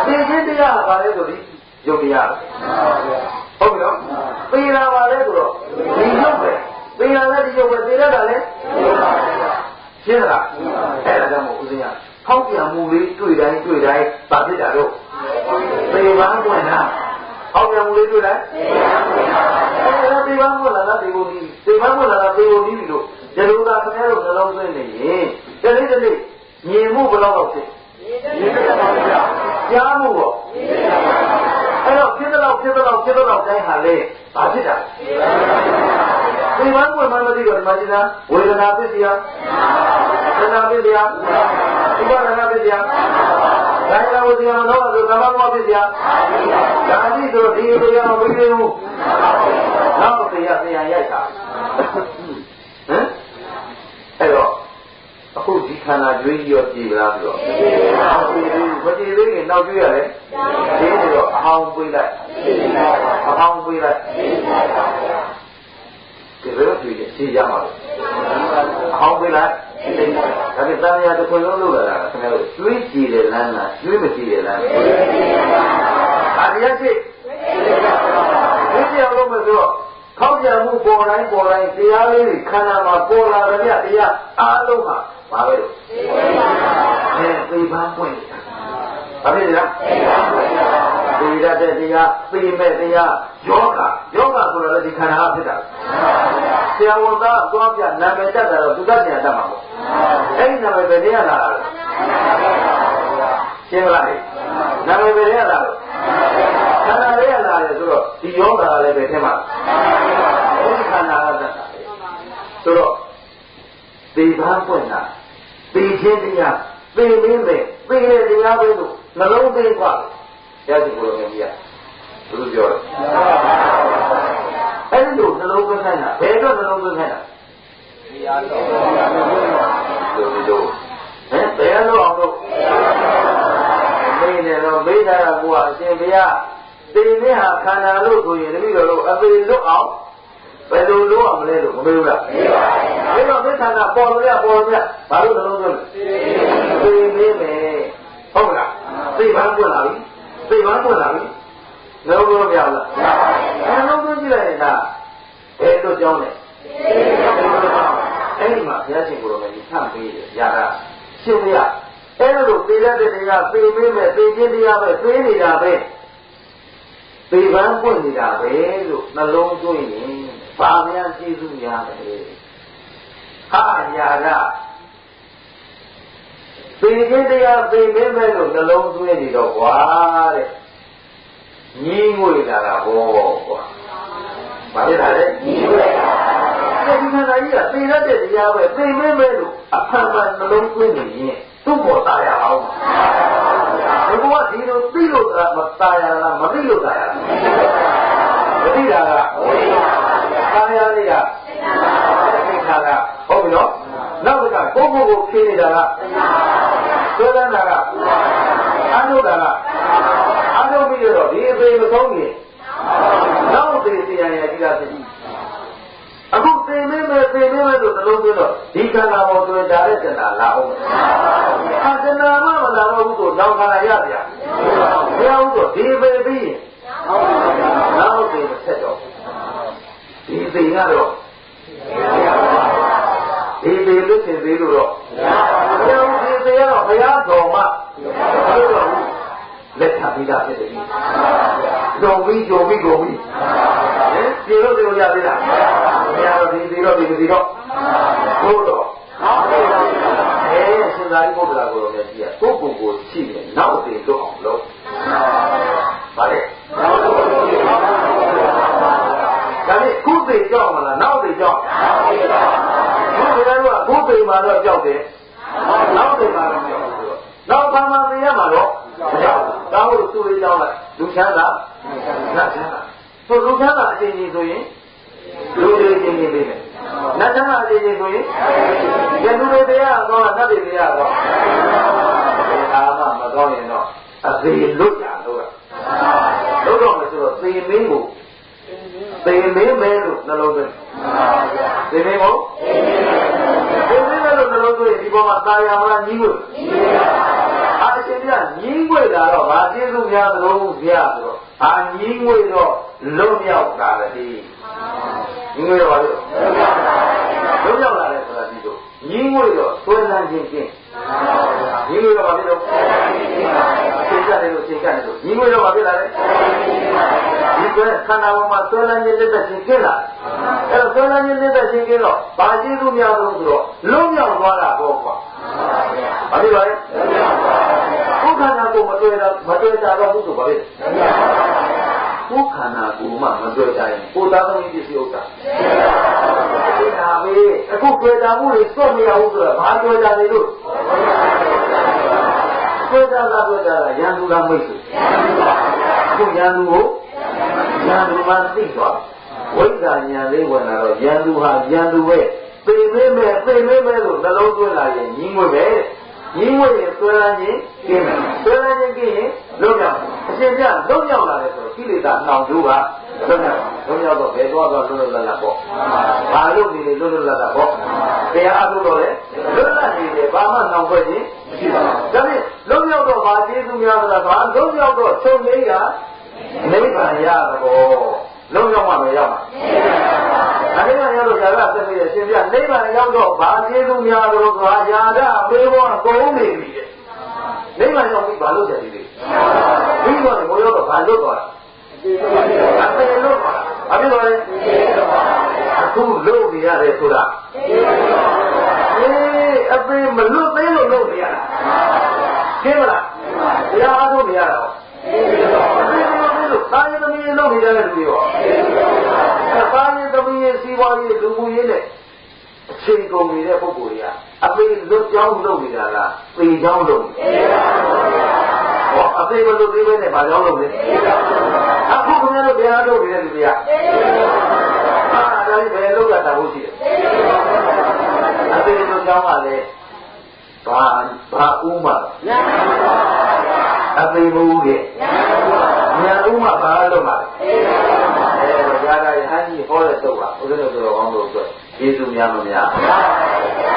သိခြင်းတရားပါလေဆိုပြီးယုတ်တရားဟုတ်ပြီနော်သိတာပါလေဆိုတော့ဒီယုတ်ပဲသိရတဲ့ဒီယုတ်ပဲသိရတာလေရှင်းလားအဲ့ဒါကြောင့်မို့ဦးဇင်းကဖောက်ပြန်မှုလေးတွေ့တိုင်းဗာဖြစ်တာတော့သိပန်းပွင့်တာဖောက်ပြန်မှုလေးတွေ့တိုင်းသိပန်းပွင့်လာတာဒီကိုဒီသိပန်းပွင့်လာတာဒီကိုဒီလို့ဒီလိုသာခင်ဗျားတို့နှလုံးသွင်းနေရင်တနေ့မြင်မှုဘယ်လောက်ဖြစ်ကြားမှုပေါ့အဲ့တော့ဖြစ်တော့တိုင်းဟာလေဘာဖြစ်တာဒီမှာကိုမှမသိတော့ဒီမှာကျတာဝေဒနာဖြစ်တရားသနာဖြစ်တရားဥပါဒနာဖြစ်တရားဒါကြောင့်ဝိတရားမတော့ဆိုကမ္ဘာမောဖြစ်တရားဒါကြီးဆိုဒီလိုရအောင်ဝိသေမှုနောက်တရားရိုက်တာဟမ်အဲ့တော့အခုဒီခန္ဓာကြွေးကြီးရောကြည်လားဆိုတော့မကြည်သေးရင်နောက်ကြွေးရတယ်ဒီနေတော့အဟောင်းပေးလိုက်ဒီလိုကြွေးကြည်ရမှာအဟောင်းပေးလိုက်ဒါပေမဲ့တန်ရာတစ်ခွင်လုံးလုပ်လာတာခင်ဗျားတို့ကြွေးကြည်တယ်လမ်းလားကြွေးမကြည်တယ်လမ်းအာတရားရှိဒီပြောင်းလို့မဆိုတော့ခေါင်းပြန်မှုပေါ်တိုင်းတရားလေးတွေခန္ဓာမှာပေါ်လာတဲ့တရားအားလုံးဟာဘာပဲလို့သိပန်းပွင့်ဘာဖြစ်လဲသိရတဲ့တရားသိမဲ့တရားယောဂဆိုတော့ဒီခန္ဓာကဖြစ်တာဆရာဝန်သားသွားပြနာမည်တက်တာတော့သူကဆရာတတ်မှာပေါ့အဲ့ဒီနာမည်ပဲနေရတာလားရှင်းမလားနာမည်ပဲနေရတာလို့ခန္ဓာလေးရလာတယ်ဆိုတော့ဒီယောဂကလည်းပဲထဲမှာဒီခန္ဓာကတတ်တာဆိုတော့သိပန်းပွင့်တာသိခြင်းတရားသိမင်းပဲသိတဲ့တရားပဲလို့နှလုံးသွင်းသွားတယ်ရရှိကိုယ်တော်မြတ်ဘုရားပြောတယ်အဲ့ဒီလိုနှလုံးသွင်းခိုင်းတာဘယ်တော့နှလုံးသွင်းခိုင်းတာတရားတော်ဟမ်ဘယ်လိုအောင်လို့မေးတယ်တော့မေးတာကကိုယ်အရှင်ဘုရားသိနေဟာခန္ဓာလို့ဆိုရင်တပည့်တော်တို့အပေလွတ်အောင်ဘယ်လိုလုပ်အောင်မလဲလို့မမေးဘူးလားမေးပါဘူးဒါတော့သစ္စာကပေါ်လို့ဘာလို့နှလုံးသွင်းလဲသိနေမယ်ဟုတ်လားသိပန်းပွင့်လာပြီနှလုံးသွင်းမရဘူးလားနှလုံးသွင်းကြည့်လိုက်ရင်ဒါဘယ်တော့ကြောင်းလဲအဲ့ဒီမှာဘုရားရှင်ကိုယ်တော်မြတ်ဆန့်ပေးတယ်ရာကရှင်းရအဲ့လိုသိရတဲ့တရားသိမင်းမဲ့သိခြင်းတရားပဲသိနေတာပဲသိပန်းပွင့်နေတာပဲလို့နှလုံးသွင်းရင်ဘာများကျေးဇူးများလဲဟာရာကသိခြင်းတရားသိမင်းမဲ့လို့နှလုံးသွင်းနေတော့ကွာတဲ့ညီးငွေလာတာဟောကွာဘာဖြစ်တာလဲညီးငွေလာဒီခန္ဓာကြီးကသိရတဲ့တရားပဲသိမင်းမဲ့လို့အဖန်ဖန်နှလုံးသွင်းနေရင်သူ့ပေါ်သားရအောင်သိ အခုကဒီလိုသိလို့သာမตายရလားမသိလို့ตายရလားမသိတာကตายရလေးကသိတာကဟုတ်ပြီနော်နောက်ကကိုကိုကိုဖြေးနေတာကဆွဲလန်းတာကအားထုတ်တာကအားထုတ်ပြီးတော့ဒီအသေးမဆုံးရင်နောက်သေးတရားရကြီးတာဖြစ်ပြီအခုသိမင်းမဲ့လို့သလုံးသွင်းတော့ဒီခန္ဓာပေါ်တွေ့တာတဲ့ခန္ဓာလာအောင်ခန္ဓာမမလာတော့ဘူးဆိုနောက်ခန္ဓာရပြဘယ်အောင်ဆိုဒီပဲပြီးရင်နောက်သေးမဆက်တော့ဒီသိကတော့ဒီသေးလို့သင်သေးလို့တော့ဒီသေးကတော့ဘုရားတော်မှဟုတ်တော့ဘူးလက်ထပ်ပြီးတာဖြစ်တယ်ကြုံပြီးကုန်ပြီပြေလို့ပြောရသေးလားမရတော့ဒီသေးတော့ဒီမသေးတော့ဟုတ်တော့စဉ်းစားပြီးပုဒ်လာကိုလည်းကြည့်ရကိုယ့်ကိုယ်ရှိတယ်နောက်သေးတော့အောင်လုပ်ပါလေဒါနဲ့ခုသေးကြောက်မလားနောက်သေးကြောက်ခုသေးတော့ခုသေးမှာတော့ကြောက်တယ်နောက်သေးမှာတော့ကြောက်တယ်နောက်ဘာမှသိရမှာတော့မကြောက်ဘူးဒါဟုတ်သူ့လေးကြောက်လိုက်လူချမ်းသာနတ်ချမ်းသာသူလူချမ်းသာအချင်းချင်းဆိုရင်လူတွေချင်းချင်းပေးတယ်နတ်ချမ်းသာအချင်းချင်းဆိုရင်ရသူတွေတရားတော့နတ်တွေတရားတော့အာမမကောင်းရင်တော့အသေးလွတ်ရလို့တော့မယ်ဆိုတော့သေမင်းကိုသေမင်းမဲလို့နှလုံးသွင်းသေမင်းကိုသေမင်းမဲလို့နှလုံးသွင်းဒီပေါ်မှာတာယာမလားညီးကိုအရှင်ပြညီးွေတာတော့ဗာကျေးဇူးများသလိုပြဆိုတော့အာညီးွေတော့လွတ်မြောက်တာလေညီးွေတော့ဗာလို့လွတ်မြောက်လာတယ်ဆိုတာဒီလိုညီးွေတော့သွေးလန်းခြင်းချင်းညီးွေတော့ဗာဖြစ်လို့သိကြတယ်လို့သိကြတယ်လို့ညီးွေတော့ဗာဖြစ်လာတယ်ဒီကခန္ဓာပေါ်မှာသွေးလန်းခြင်းလက်သက်ခြင်းကျင်းလာအဲ့တော့သွေးလန်းခြင်းလက်သက်ခြင်းကျင်းတော့ဗာကျေးဇူးများသလိုဆိုတော့လွတ်မြောက်သွားတာပေါ့ကွာဘာဖြစ်ပါလဲဘုခန္ဓာကိုမတွေ့တာတော့ဘူးဆိုပါလေဘုခန္ဓာကိုမှမတွေ့ကြရင်ကိုယ်သားသမီးပစ္စည်းဥစ္စာသိတာပဲအခုတွေ့တာမှုတွေစွတ်မရဘူးဆိုတာဘာတွေ့ကြလဲလို့တွေ့တာရန်သူလားမိတ်ဆွေအခုရန်သူကိုရန်သူမှသိသွားဝိဇ္ဇာဉာဏ်လေးဝင်လာတော့ရန်သူဟာရန်သူပဲပေမဲလို့နှလုံးသွင်းလာရင်ညီးငွေပဲညီးငွေရင်သွဲလန်းခြင်းကျင်းမယ်သွဲလန်းခြင်းကျင်းရင်လုံးရောက်အရှင်ပြလုံးရောက်လာတယ်ဆိုတော့ကိလေသာနှောင်ကျိုးကလုံးရောက်တော့ဘယ်တော့လွတ်လပ်ပေါ့ဘာလို့ဒီလိုလွတ်လပ်တာပေါ့တရားအထုတ်တော့လေလွတ်လပ်နေတယ်ဘာမှနှောင်ဖွဲ့ခြင်းမရှိပါဘူးဒါဖြင့်လုံးရောက်တော့ဘာကျေးဇူးများသလားဘာလုံးရောက်တော့ချုပ်လေးကနိဗ္ဗာန်ရတော့လုံးရောက်မှမရောက်ပါနိဗ္ဗာန်ရောက်လို့ဇာတ်သက်ပြီးရှင်ပြနိဗ္ဗာန်ရောက်တော့ဘာကျေးဇူးများလို့ဆိုတာယာဒမေဘောကုန်နေပြီနိဗ္ဗာန်ရောက်ပြီးဘာလို့ချက်သေးလဲပြီးတော့ဘိုးရောက်တော့ဘာလို့သွားတာအပေလို့ဘာဖြစ်လို့လဲအခုလို့နေရတယ်ဆိုတာအပေမလွတ်သေးလို့လုပ်နေရတာရှင်းမလားတရားအားထုတ်နေရတာဟောသားရင်သမီးလုပ်နေတဲ့လူတွေရောသားရင်သမီးစီးပွားရေးလူမှုရေးနဲ့အချိန်ကုန်နေတဲ့ပုဂ္ဂိုလ်တွေကအပေလွတ်ကြောင်းလုပ်နေတာလားပေကြောင်းလုပ်နေတာဟောအပေမလွတ်သေးဘဲနဲ့ဘာကြောင်းလုပ်လဲအခုခင်ဗျားတို့ဘယ်အားလုပ်နေတဲ့လူတွေကဒါလည်းဘယ်လုပ်တာတာဟုတ်ရှိတယ်အပေလွတ်ကြောင်းကလည်းဘာဥမာအပေဘူးရဲ့ညာဥမာဘာလို့မှာလဲရာဂယဟန်ကြီးဟောတဲ့တော့ပါဥဒ္ဒေတော်ကောင်းလို့ဆိုယေရှုများမများ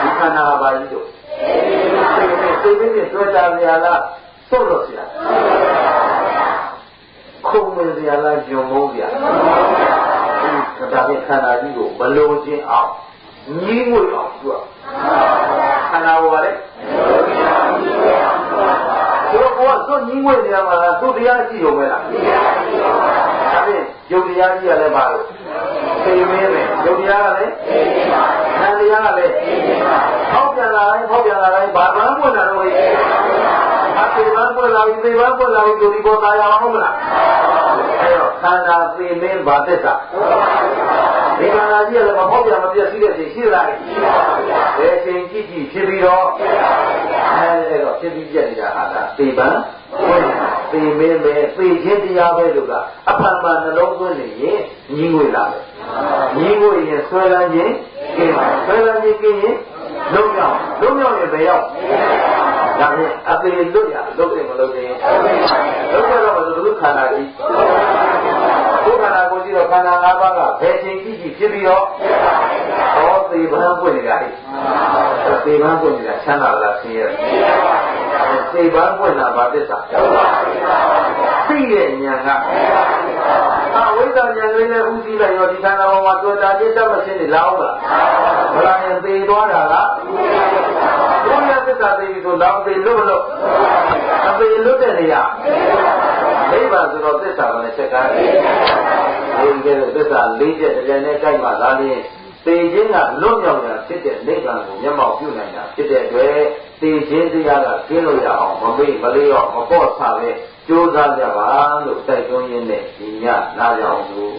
ဒီခန္ဓာဘာကြီးတို့သိသိတွေ့တာများလားသို့လို့ဆရာခုံဝင်ဆရာလားဂျုံမိုးဆရာဒီဒါဖြင့်ခန္ဓာကြီးကိုမလုံးချင်းအောင်ညီးငွေအောင်သူကခန္ဓာကိုပါလေသူကသူညီးငွေနေရမှာလားသူတရားကြည့်ရုံပဲလားတရားကြည့်ရုံပါဒါဖြင့်ယုတ်တရားကြီးကလည်းပါလို့သိမင်းပဲယုတ်တရားကလည်းသိပါနန္တရားကလည်းသိပါဖောက်ပြန်လာတိုင်းဘာမှမပွင့်လာတော့ဘူးအပေဘာပွင့်လာပြီသေဘာပွင့်လာပြီဒီပေါ်သားရအောင်မလားအဲတော့ခန္ဓာသိမင်းဘာသစ္စာ ဒီခန္ဓာကြီးကလည်းမဖောက်ပြန်မပြည့်စည်တဲ့ချိန်ရှိလားဘယ်ချိန်ကြည့်ကြည့်ဖြစ်ပြီးတော့အဲ့တော့ဖြစ်ပြီးပြည့်နေတာဟာလားသေပံသေမင်းပဲသေခြင်းတရားပဲလို့ကအဖန်မှနှလုံးသွင်းနေရင်ညီးငွေလာတယ်ညီးငွေရင်ဆွဲလန်းခြင်းကင်းပါဆွဲလန်းခြင်းကင်းရင်လုံးမြောက်ရင်ဘယ်ရောက်ဒါဖြင့်အသေးလွတ်ရလွတ်တယ်မလွတ်တယ်လွတ်ရတော့ဘုခန္ဓာကြီးဘုခန္ဓာကိုကြည့်တော့ခန္ဓာ၅ပါးကဘယ်ချိန်ကြည့်ကြည့်ဖြစ်ပြီးတော့ဟောသေဘန်းပွင့်နေတာသေဘန်းပွင့်နေတာချမ်းသာလားဆင်းရဲသေဘန်းပွင့်တာဘာသစ္စာသိတဲ့ဉာဏ်ကအဝိဇ္ဇာဉာဏ်လေးနဲ့ဥသိလိုက်ရောဒီခန္ဓာပေါ်မှာတွေ့တာจิตတမရှင်းနေလားဟုတ်လားဘလားရင်သေသွားတာလားဘုရားသစ္စာသိပြီဆိုတော့သေလွတ်မလို့အသေလွတ်တဲ့နေရာနိဗ္ဗာန်ဆိုတော့သစ္စာကလည်းချက်ကားတယ်ဒီကဲသစ္စာ၄ချက်တကယ်နဲ့ကြိုက်မှသာလျှင်သေခြင်းကလွတ်မြောက်ရာဖြစ်တဲ့နိဗ္ဗာန်ကိုမျက်မှောက်ပြုနိုင်တာဖြစ်တဲ့အတွက်သေခြင်းတရားကကျင်းလို့ရအောင်မမေ့မလေးရောမပေါ့ဆပဲကြိုးစားကြပါလို့တိုက်တွန်းရင်းနဲ့ဒီညနားကြအောင်လို့